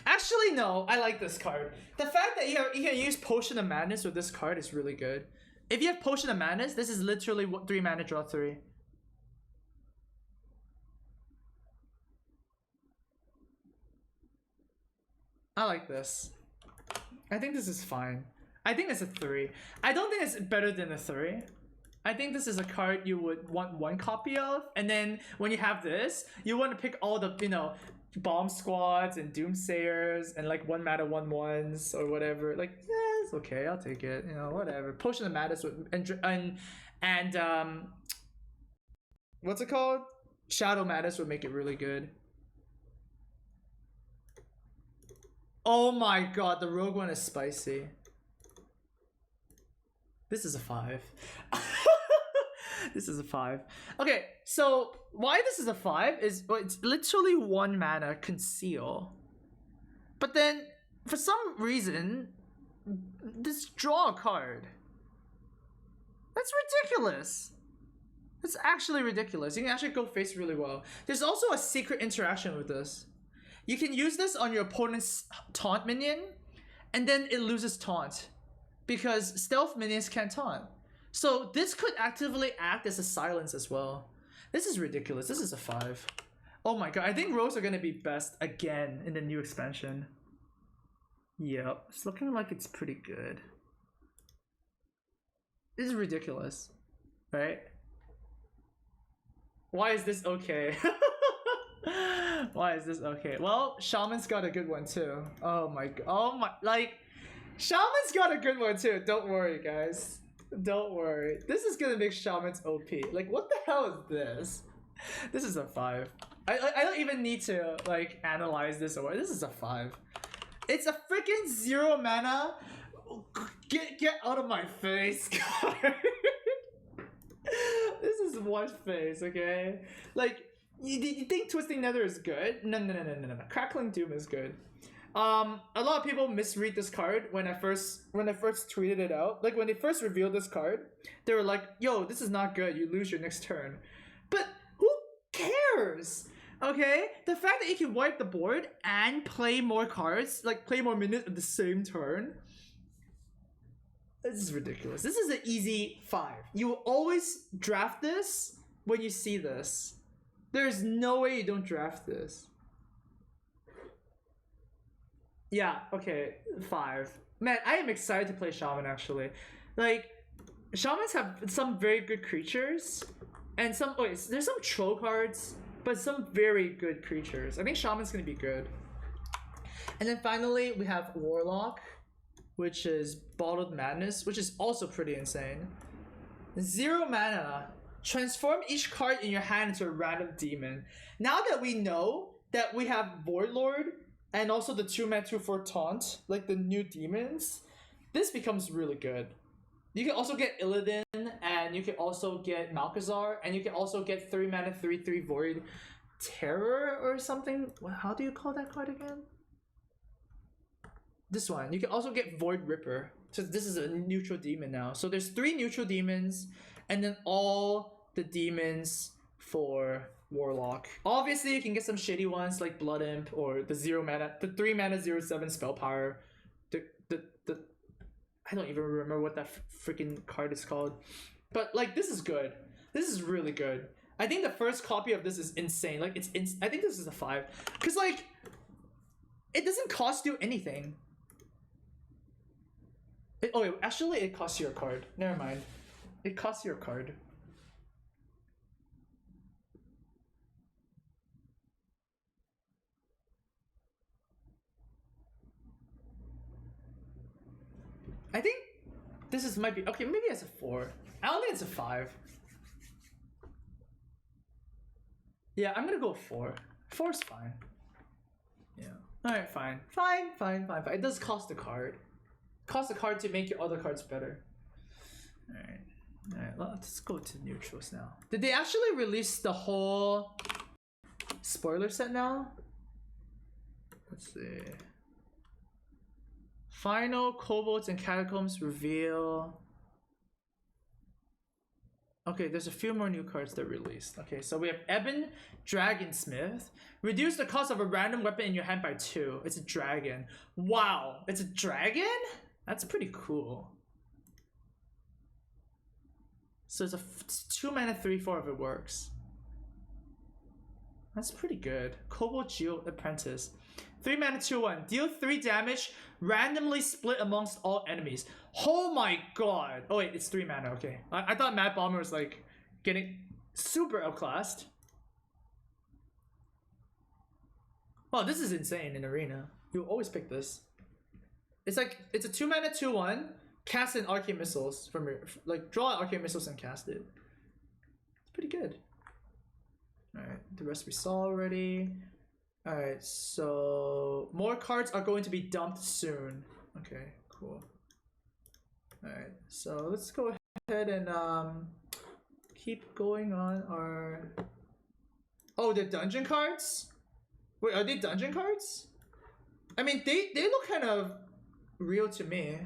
Actually, no, I like this card. The fact that you can use Potion of Madness with this card is really good. If you have Potion of Madness, this is literally 3 mana, draw 3. I like this. I think this is fine. I think it's a 3. I don't think it's better than a 3. I think this is a card you would want 1 copy of, and then when you have this, you want to pick all the, you know, Bomb Squads and Doomsayers and like 1 mana 1/1s or whatever. Like, yeah, it's okay, I'll take it. You know, whatever. Potion of Madness and what's it called? Shadow Madness would make it really good. Oh my god, the Rogue one is spicy. This is a 5. This is a 5. Okay, so why this is a 5 is, well, it's literally 1 mana Conceal. But then, for some reason, just draw a card. That's ridiculous. That's actually ridiculous. You can actually go face really well. There's also a secret interaction with this. You can use this on your opponent's taunt minion, and then it loses taunt. Because stealth minions can't taunt. So this could actively act as a silence as well. This is ridiculous. This is a 5. Oh my god, I think rogues are gonna be best again in the new expansion. Yep, it's looking like it's pretty good. This is ridiculous, right? Why is this okay? Why is this okay? Well, Shaman's got a good one too. Oh my god, oh my, like, Shaman's got a good one too. Don't worry, guys. Don't worry. This is gonna make Shaman's OP. Like, what the hell is this? This is a 5. I don't even need to like analyze this or this is a 5. It's a freaking 0 mana. Get out of my face, guys. This is one face, okay? Like, you think Twisting Nether is good? No. Crackling Doom is good. A lot of people misread this card when I first tweeted it out. Like, when they first revealed this card, they were like, yo, this is not good, you lose your next turn. But who cares? Okay? The fact that you can wipe the board and play more cards, like play more minutes at the same turn, this is ridiculous. This is an easy 5. You will always draft this when you see this. There's no way you don't draft this. Yeah, okay, 5. Man, I am excited to play Shaman actually. Like, Shamans have some very good creatures, and some, there's some troll cards, but some very good creatures. I think Shaman's gonna be good. And then finally, we have Warlock, which is Bottled Madness, which is also pretty insane. 0 mana. Transform each card in your hand into a random demon. Now that we know that we have Voidlord and also the 2-mana 2/4 taunt, like the new demons, this becomes really good. You can also get Illidan, and you can also get Malkazar, and you can also get 3 mana 3/3 Void Terror or something. How do you call that card again? This one. You can also get Void Ripper. So this is a neutral demon now. So there's 3 neutral demons, and then all the demons for Warlock. Obviously, you can get some shitty ones like Blood Imp or the 0 mana, the 3 mana 0/7 spell power. The I don't even remember what that freaking card is called. But like, this is good. This is really good. I think the first copy of this is insane. Like, I think this is a 5. Cause like, it doesn't cost you anything. Oh wait, actually it costs you a card. Never mind. It costs you a card. I think this is might be okay. Maybe it's a 4. I don't think it's a 5. Yeah, I'm gonna go 4. 4 is fine. Yeah. All right, fine. Fine. It does cost a card. Cost a card to make your other cards better. All right. Let's go to neutrals now. Did they actually release the whole spoiler set now? Let's see. Final Kobolds and Catacombs reveal. Okay, there's a few more new cards that released. Okay, so we have Ebon Dragonsmith. Reduce the cost of a random weapon in your hand by 2. It's a dragon. Wow, it's a dragon? That's pretty cool. So it's a 2 mana 3/4 if it works. That's pretty good. Kobold Geo Apprentice. 3 mana 2/1. Deal 3 damage, randomly split amongst all enemies. Oh my god. Oh wait, it's 3 mana, okay. I thought Mad Bomber was like getting super outclassed. Oh, this is insane in Arena. You always pick this. It's like, it's a 2 mana 2/1. Cast an Arcane Missiles from your, like draw Arcane Missiles and cast it. It's pretty good. Alright, the rest we saw already. Alright, so more cards are going to be dumped soon. Okay, cool. Alright, so let's go ahead and keep going on our... Oh, they're dungeon cards? Wait, are they dungeon cards? I mean, they look kind of real to me.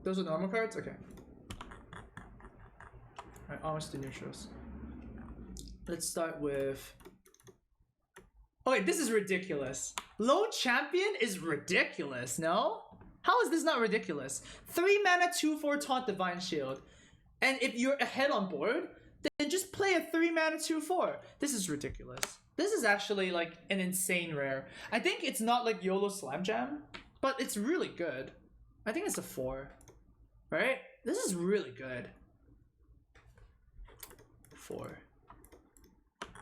Those are normal cards? Okay. Alright, almost to neutrals. Let's start with... Oh wait, this is ridiculous. Low Champion is ridiculous, no? How is this not ridiculous? 3 mana 2/4 Taunt Divine Shield. And if you're ahead on board, then just play a 3 mana 2/4. This is ridiculous. This is actually like an insane rare. I think it's not like YOLO Slam Jam, but it's really good. I think it's a 4. Right? This is really good. 4.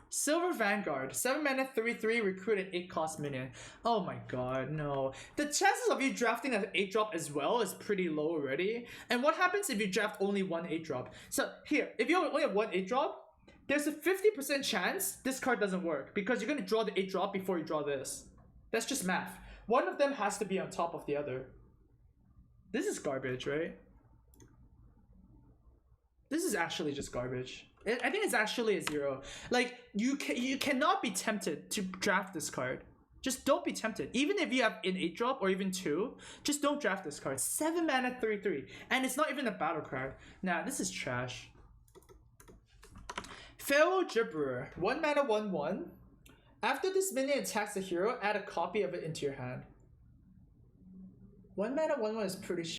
Silver Vanguard. 7 mana 3/3 recruit an 8 cost minion. Oh my god, no. The chances of you drafting an 8-drop as well is pretty low already. And what happens if you draft only one 8-drop? So here, if you only have one 8-drop, there's a 50% chance this card doesn't work because you're gonna draw the 8-drop before you draw this. That's just math. One of them has to be on top of the other. This is garbage, right? This is actually just garbage. I think it's actually a 0. Like, you cannot be tempted to draft this card. Just don't be tempted. Even if you have an 8-drop or even 2, just don't draft this card. 7 mana 3/3. And it's not even a battle card. Nah, this is trash. Pharaoh Gibberer. 1 mana 1/1. After this minion attacks a hero, add a copy of it into your hand. 1 mana 1/1 is pretty shit.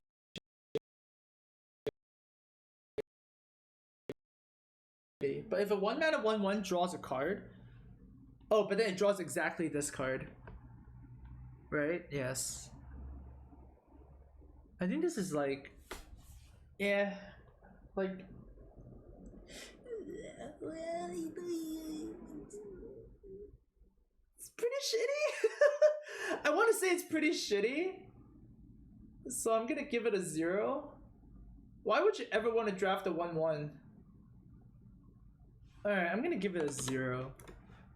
But if a 1 mana 1/1 draws a card, oh, but then it draws exactly this card, right? Yes. I think this is like, yeah, like. It's pretty shitty. I want to say it's pretty shitty, so I'm gonna give it a 0. Why would you ever want to draft a 1/1? Alright, I'm gonna give it a 0.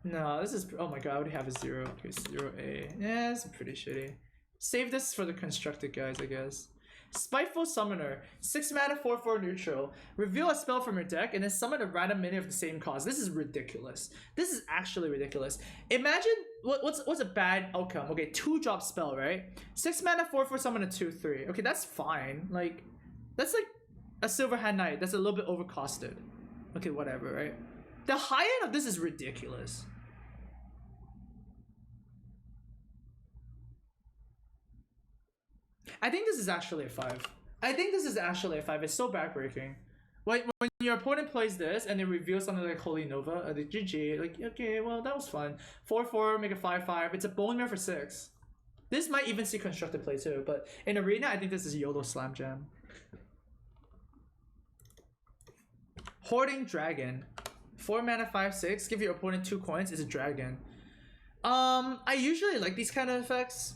No, this is... Oh my god, I already have a 0. Okay, 0A. Yeah, it's pretty shitty. Save this for the constructed guys, I guess. Spiteful Summoner. 6 mana 4/4 neutral. Reveal a spell from your deck and then summon a random minion of the same cost. This is ridiculous. This is actually ridiculous. Imagine... What's a bad outcome? Okay, 2-drop spell, right? 6 mana 4/4 summon a 2/3. Okay, that's fine. Like, that's like a Silver Hand Knight. That's a little bit overcosted. Okay, whatever, right? The high end of this is ridiculous. I think this is actually a 5. I think this is actually a 5. It's so backbreaking. When your opponent plays this and they reveal something like Holy Nova, the GG, like, okay, well, that was fun. 4/4, make a 5/5. It's a bone mirror for 6. This might even see constructed play too, but in Arena, I think this is YOLO Slam Jam. Hoarding Dragon. 4 mana, 5/6. Give your opponent 2 coins. Is a dragon. I usually like these kind of effects.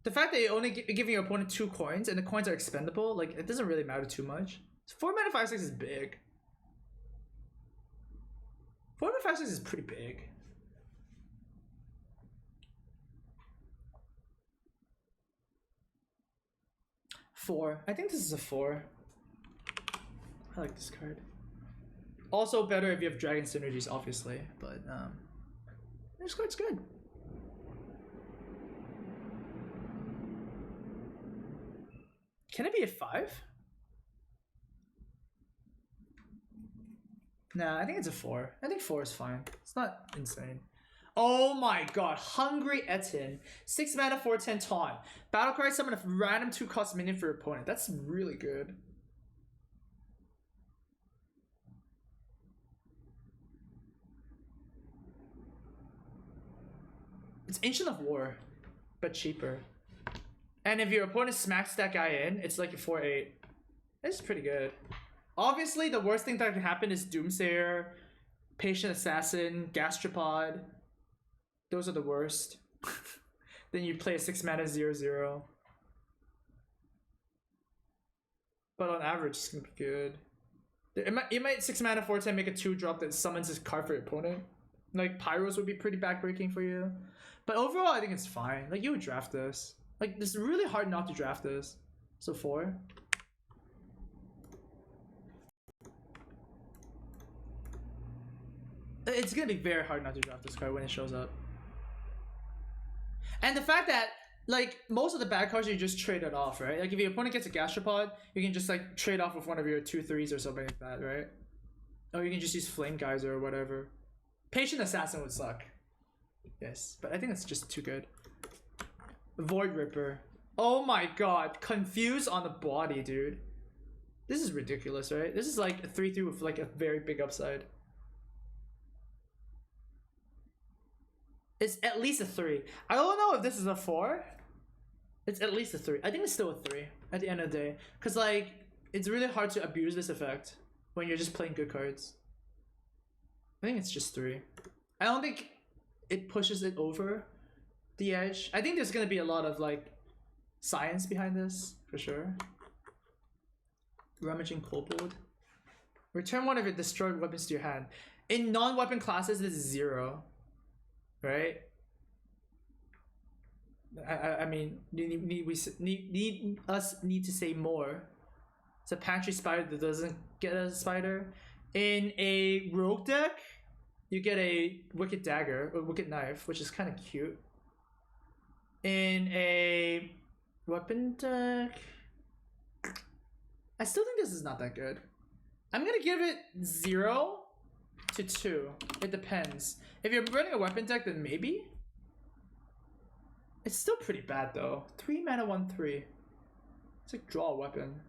The fact that you're only giving your opponent 2 coins and the coins are expendable, like, it doesn't really matter too much. 4 mana, 5/6 is big. 4 mana, 5/6 is pretty big. Four. I think this is a 4. I like this card. Also better if you have dragon synergies, obviously, but this card's good. Can it be a 5? Nah, I think it's a 4. I think 4 is fine. It's not insane. Oh my god, Hungry Etin. 6 mana, 4/10 taunt. Battle card, summon a random 2-cost minion for your opponent. That's really good. It's Ancient of War, but cheaper. And if your opponent smacks that guy in, it's like a 4/8. It's pretty good. Obviously, the worst thing that can happen is Doomsayer, Patient Assassin, Gastropod. Those are the worst. Then you play a 6 mana 0/0. But on average, it's gonna be good. It might 6 mana 4/10 make a 2-drop that summons this card for your opponent. Like Pyros would be pretty backbreaking for you. But overall, I think it's fine. Like, you would draft this. Like, it's really hard not to draft this. So 4. It's gonna be very hard not to draft this card when it shows up. And the fact that, like, most of the bad cards you just trade it off, right? Like, if your opponent gets a Gastropod, you can just, like, trade off with one of your 2/3s or something like that, right? Or you can just use Flame Geyser or whatever. Patient Assassin would suck. Yes, but I think it's just too good. Void Ripper. Oh my god, Confuse on the body, dude. This is ridiculous, right? This is like a 3/3 with like a very big upside. It's at least a 3. I don't know if this is a 4. It's at least a 3. I think it's still a 3 at the end of the day. Because, like, it's really hard to abuse this effect when you're just playing good cards. I think it's just 3. I don't think it pushes it over the edge. I think there's going to be a lot of, like, science behind this, for sure. Rummaging Kobold. Return one of your destroyed weapons to your hand. In non-weapon classes, this is 0. Right? I mean, need to say more. It's a pantry spider that doesn't get a spider. In a rogue deck, you get a wicked dagger or wicked knife, which is kind of cute. In a weapon deck, I still think this is not that good. I'm gonna give it 0 to 2. It depends. If you're running a weapon deck, then maybe. It's still pretty bad though. 3 mana 1/3. It's like draw a weapon.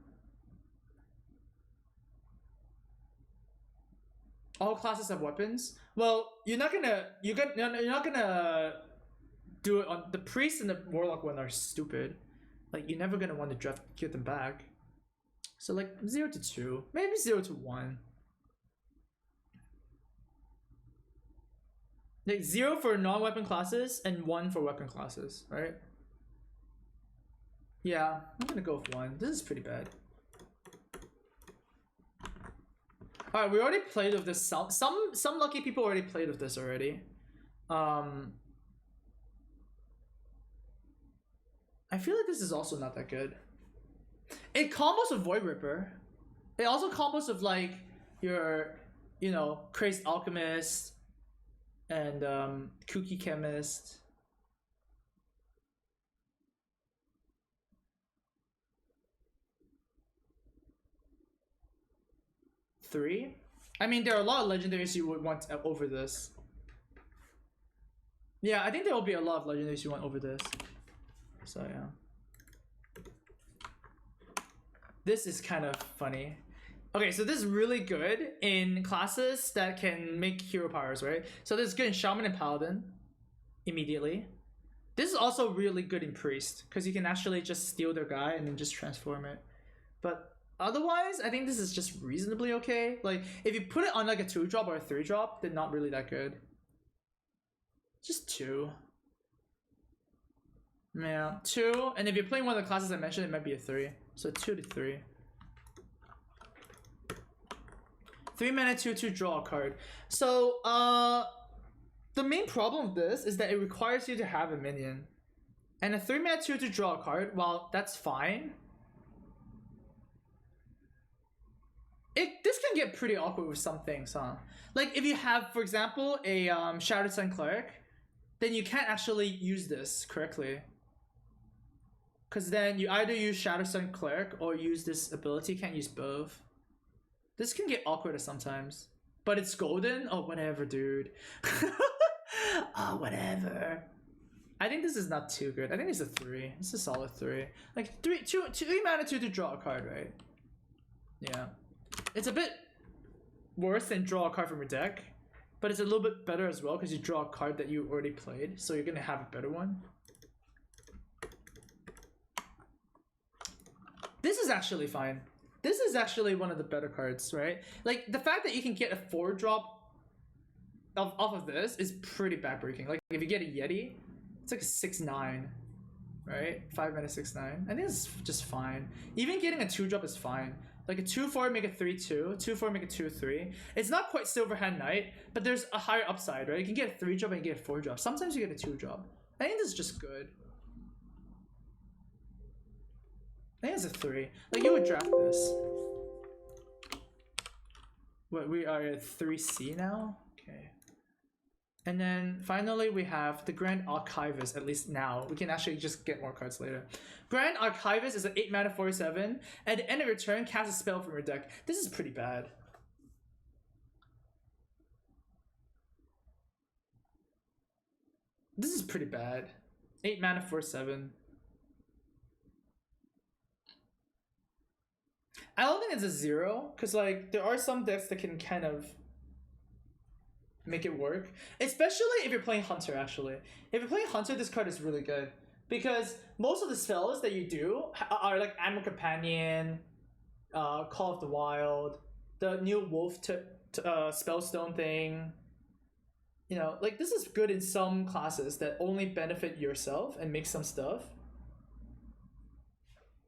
All classes have weapons. Well, you're not gonna do it on the priest and the warlock one are stupid. Like, you're never gonna want to draft get them back. So like 0 to 2, maybe 0 to 1. Like 0 for non-weapon classes and 1 for weapon classes, right? Yeah, I'm gonna go with 1. This is pretty bad. Alright, we already played with this. Some lucky people already played with this already. I feel like this is also not that good. It combos with Void Ripper. It also combos with like your, you know, Crazed Alchemist and Kooky Chemist. Three? I mean, there are a lot of legendaries you would want over this. Yeah, I think there will be a lot of legendaries you want over this. So yeah. This is kind of funny. Okay, so this is really good in classes that can make hero powers, right? So this is good in Shaman and Paladin immediately. This is also really good in Priest, because you can actually just steal their guy and then just transform it. But otherwise, I think this is just reasonably okay. Like, if you put it on like a 2-drop or a 3-drop, they're not really that good. Just 2. Yeah, 2. And if you're playing one of the classes I mentioned, it might be a 3. So 2 to 3. 3 mana, 2/2, draw a card. So, the main problem with this is that it requires you to have a minion. And a 3 mana 2 to draw a card, well, that's fine. This can get pretty awkward with some things, huh? Like, if you have, for example, a Shattered Sun Cleric, then you can't actually use this correctly. Because then you either use Shattered Sun Cleric or use this ability, you can't use both. This can get awkward sometimes. But it's golden? Oh, whatever, dude. Oh, whatever. I think this is not too good. I think it's a 3. It's a solid 3. Like, 3 mana 2 to draw a card, right? Yeah. It's a bit worse than draw a card from your deck. But it's a little bit better as well because you draw a card that you already played. So you're going to have a better one. This is actually fine. This is actually one of the better cards, right? Like, the fact that you can get a 4-drop off of this is pretty backbreaking. Like, if you get a Yeti, it's like a 6/9, right? 5 mana 6/9. I think it's just fine. Even getting a 2-drop is fine. Like a 2/4 make a 3/2, 2/4 make a 2/3. It's not quite Silverhand Knight, but there's a higher upside, right? You can get a 3-drop and you get a 4-drop. Sometimes you get a 2-drop. I think this is just good. I think it's a 3. Like, you would draft this. What, we are at 3C now? Okay. And then finally we have the Grand Archivist, at least now. We can actually just get more cards later. Grand Archivist is an 8 mana 4/7. At the end of your turn, cast a spell from your deck. This is pretty bad. This is pretty bad. 8 mana 4/7. I don't think it's a 0, because like there are some decks that can kind of make it work. Especially if you're playing Hunter, actually. If you're playing Hunter, this card is really good. Because most of the spells that you do are like Animal Companion, Call of the Wild, the new Wolf Spellstone thing. You know, like this is good in some classes that only benefit yourself and make some stuff.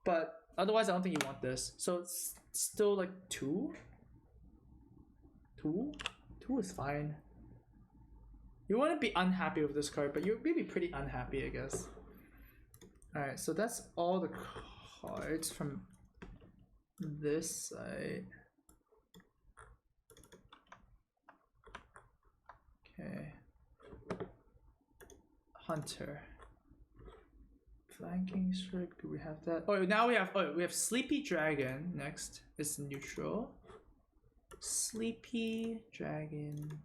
But otherwise, I don't think you want this. So it's still like 2? 2? 2 is fine. You wouldn't be unhappy with this card, but you'd be pretty unhappy, I guess. Alright, so that's all the cards from this side. Okay. Hunter. Flanking strike, do we have that? Oh, now we have Sleepy Dragon next. It's neutral. Sleepy Dragon.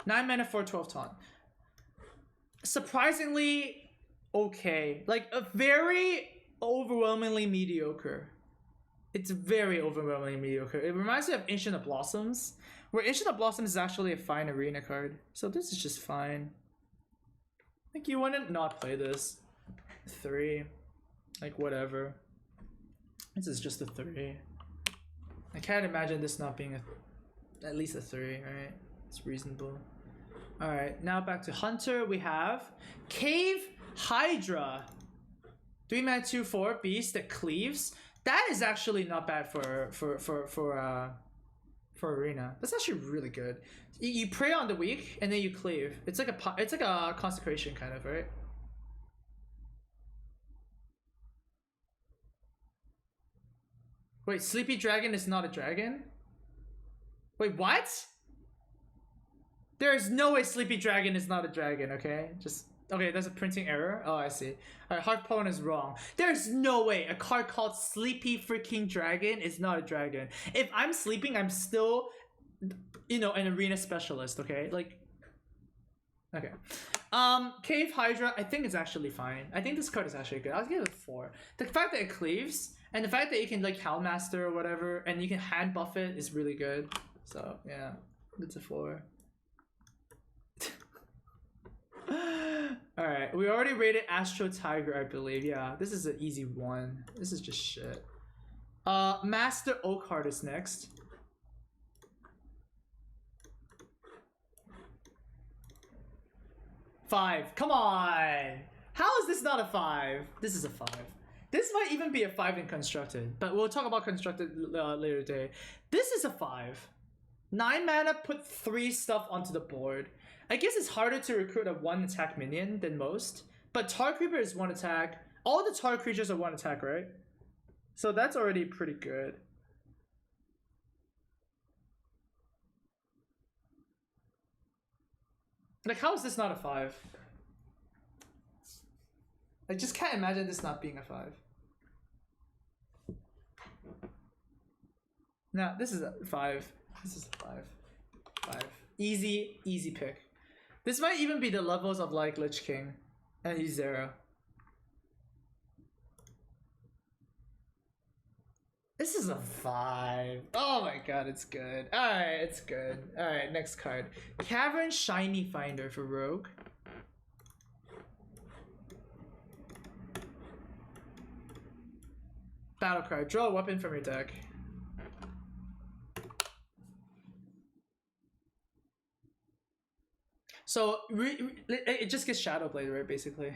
9 mana for 12 taunt. Surprisingly okay. Like a very overwhelmingly mediocre. It's very overwhelmingly mediocre. It reminds me of Ancient of Blossoms, where Ancient of Blossoms is actually a fine arena card. So this is just fine. Like you wouldn't not play this. 3. Like whatever. This is just a 3. I can't imagine this not being at least a 3, right? It's reasonable. Alright, now back to Hunter. We have Cave Hydra. 3 mana 2/4 beast that cleaves. That is actually not bad for arena. That's actually really good. You prey on the weak and then you cleave. It's like a consecration kind of, right? Wait, Sleepy Dragon is not a dragon? Wait, what? There is no way Sleepy Dragon is not a dragon, okay? Okay, that's a printing error. Oh, I see. Alright, Heart Poem is wrong. There's no way a card called Sleepy freaking Dragon is not a dragon. If I'm sleeping, I'm still, you know, an arena specialist, okay? Like, okay. Cave Hydra, I think it's actually fine. I think this card is actually good. I'll give it a 4. The fact that it cleaves, and the fact that you can like Howlmaster or whatever, and you can hand buff it is really good. So, yeah, it's a 4. Alright, Alright, we already rated Astro Tiger, I believe. Yeah, this is an easy one. This is just shit. Master Oakheart is next. Five. Come on! How is this not a 5? This is a 5. This might even be a 5 in constructed, but we'll talk about constructed later today. This is a 5. 9 mana, put 3 stuff onto the board. I guess it's harder to recruit a 1 attack minion than most, but Tar Creeper is 1 attack. All the Tar creatures are 1 attack, right? So that's already pretty good. Like, how is this not a 5? I just can't imagine this not being a 5. No, this is a 5. This is a 5. 5. Easy, easy pick. This might even be the levels of like Lich King. And he's 0. This is a 5. Oh my god, it's good. Alright, it's good. Alright, next card. Cavern Shiny Finder for Rogue. Battle card. Draw a weapon from your deck. So it just gets Shadowblade, right? Basically,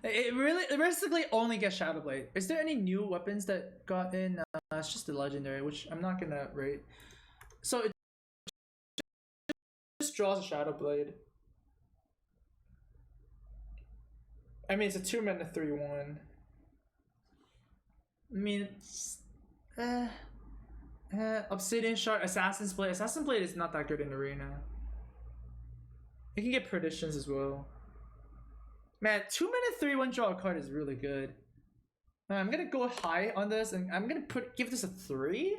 it basically only gets Shadowblade. Is there any new weapons that got in? It's just the legendary, which I'm not gonna rate. So it just draws a Shadowblade. I mean, it's a 2-mana 3/1. I mean, it's, Obsidian Shard, Assassin's Blade. Assassin's Blade is not that good in Arena. You can get Perditions as well. Man, 2-mana 3/1 draw a card is really good. I'm gonna go high on this, and I'm gonna give this a 3.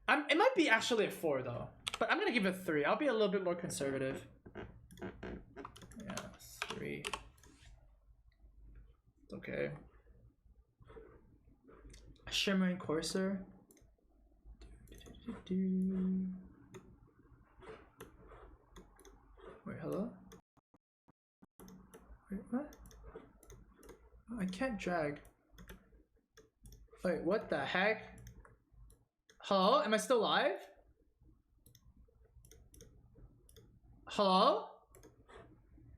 It might be actually a 4 though, but I'm gonna give it a 3. I'll be a little bit more conservative. Yeah, 3. It's okay. Shimmering Courser. Wait, hello? Wait, what? Oh, I can't drag. Wait, what the heck? Hello? Am I still live? Hello?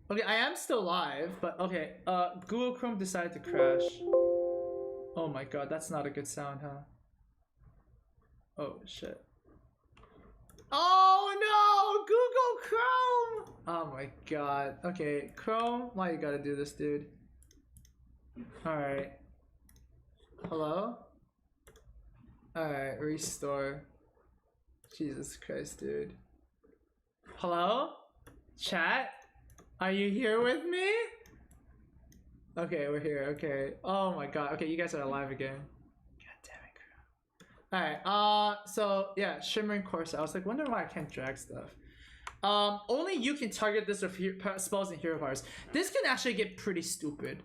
Okay, I am still live, but okay. Google Chrome decided to crash. Oh my god, that's not a good sound, huh? Oh shit. Oh no! Google Chrome! Oh my god. Okay, Chrome, why you gotta do this, dude? Alright. Hello? Alright, restore. Jesus Christ, dude. Hello? Chat? Are you here with me? Okay, we're here, okay. Oh my god, okay, you guys are alive again. God damn it, Chrome. Alright, so yeah, Shimmering Courser. I was like, wondering why I can't drag stuff. Only you can target this with spells and hero powers. This can actually get pretty stupid.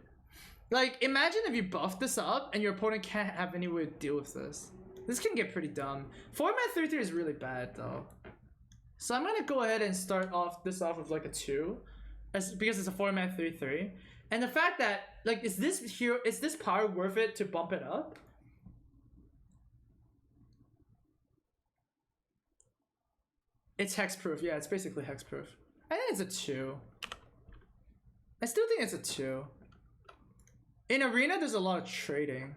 Like, imagine if you buff this up and your opponent can't have any way to deal with this. This can get pretty dumb. 4-mana 3/3 is really bad though. So I'm gonna go ahead and start off this off with like a 2, because it's a 4-mana 3/3. And the fact that, like, is this power worth it to bump it up? It's hexproof. Yeah, it's basically hexproof. I think it's a 2. I still think it's a 2. In Arena, there's a lot of trading.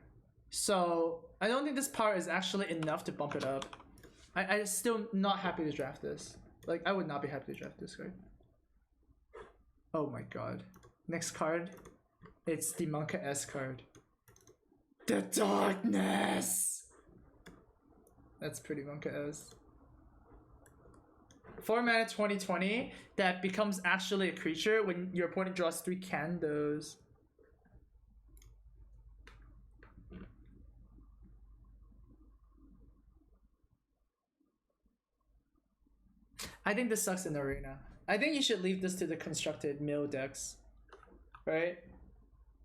So I don't think this power is actually enough to bump it up. I'm still not happy to draft this. Like, I would not be happy to draft this card. Oh my god. Next card. It's the Monka S card. The Darkness! That's pretty Monka S. 4-mana 20/20 that becomes actually a creature when your opponent draws 3 Kandos. I think this sucks in Arena. I think you should leave this to the constructed mill decks. Right?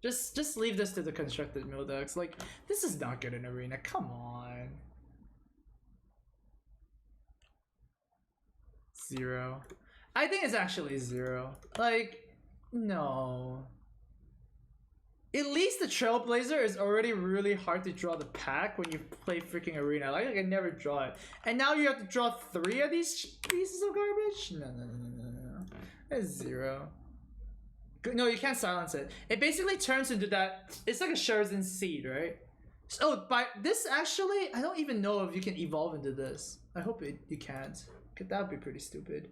Just leave this to the constructed mill decks. Like, this is not good in Arena. Come on. 0. I think it's actually 0. Like, No. At least the Trailblazer is already really hard to draw the pack when you play freaking Arena. Like, I can never draw it. And now you have to draw 3 of these pieces of garbage? No. That's 0. No, you can't silence it. It basically turns into that. It's like a Shuriken Seed, right? So, by this actually, I don't even know if you can evolve into this. I hope you can't. That would be pretty stupid.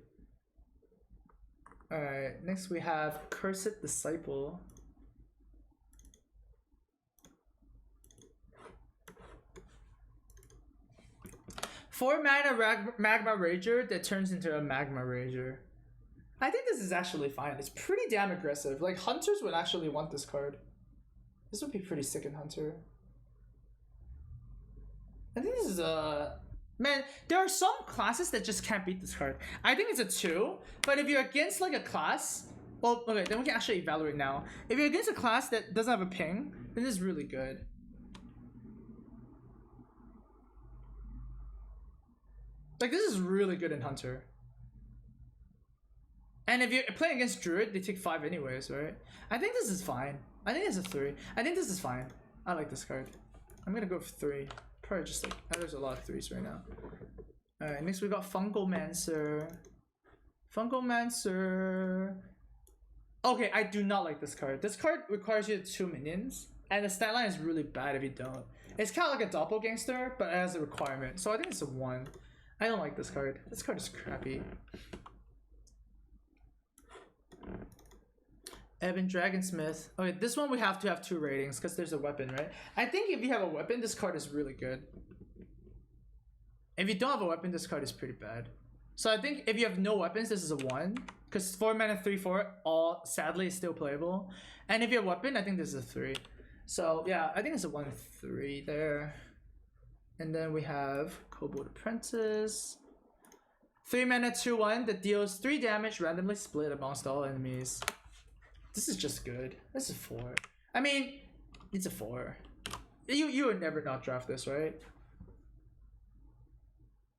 Alright, next we have Cursed Disciple. Four mana Magma Rager that turns into a Magma Rager. I think this is actually fine. It's pretty damn aggressive. Like, Hunters would actually want this card. This would be pretty sick in Hunter. I think this is a... Man, there are some classes that just can't beat this card. I think it's a 2, but if you're against like a class... Well, okay, then we can actually evaluate now. If you're against a class that doesn't have a ping, then this is really good. Like, this is really good in Hunter. And if you're playing against Druid, they take 5 anyways, right? I think this is fine. I think this is 3. I think this is fine. I like this card. I'm gonna go for 3. Probably just like, there's a lot of 3s right now. Alright, next we got Fungomancer. Fungomancer. Okay, I do not like this card. This card requires you 2 minions, and the stat line is really bad if you don't. It's kind of like a Doppelgangster, but it has a requirement. So I think it's a 1. I don't like this card. This card is crappy. Ebon Dragonsmith. Okay, this one we have to have 2 ratings because there's a weapon, right? I think if you have a weapon, this card is really good. If you don't have a weapon, this card is pretty bad. So I think if you have no weapons, this is a 1. Because 4 mana 3/4 all sadly is still playable. And if you have a weapon, I think this is a 3. So yeah, I think it's a 1/3 there. And then we have Kobold Apprentice. 3 mana 2/1 that deals 3 damage randomly split amongst all enemies. This is just good. This is 4. I mean, it's a 4. You would never not draft this, right?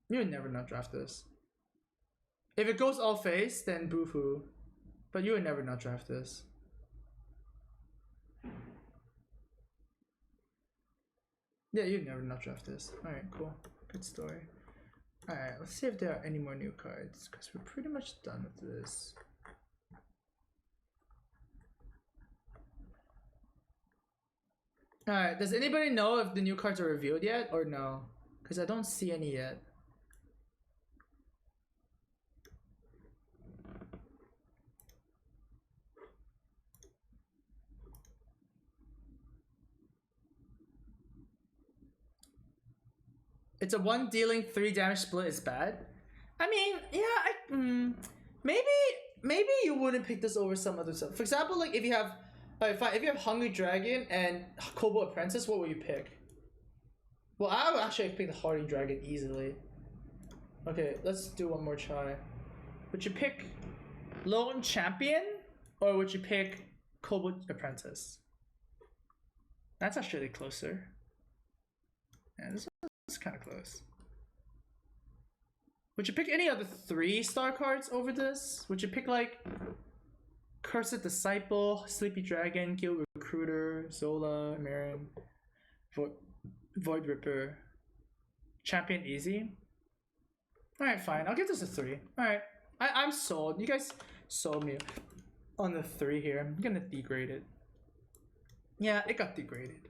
You would never not draft this. If it goes all face, then boo-hoo. But you would never not draft this. Yeah, you'd never not draft this. Alright, cool. Good story. Alright, let's see if there are any more new cards, because we're pretty much done with this. Alright, does anybody know if the new cards are revealed yet or no? Because I don't see any yet. It's a 1 dealing 3 damage split is bad. I mean, yeah, maybe you wouldn't pick this over some other stuff. For example, like if you have if you have Hungry Dragon and Kobold Apprentice, what would you pick? Well, I would actually pick the Hardy Dragon easily. Okay, let's do one more try. Would you pick Lone Champion or would you pick Kobold Apprentice? That's actually closer. Yeah, this one's kind of close. Would you pick any of the 3-star cards over this? Would you pick like Cursed Disciple, Sleepy Dragon, Guild Recruiter, Zola, Marin, Void Ripper, Champion Easy? Alright, fine. I'll give this a 3. Alright. I'm sold. You guys sold me on the 3 here. I'm gonna degrade it. Yeah, it got degraded.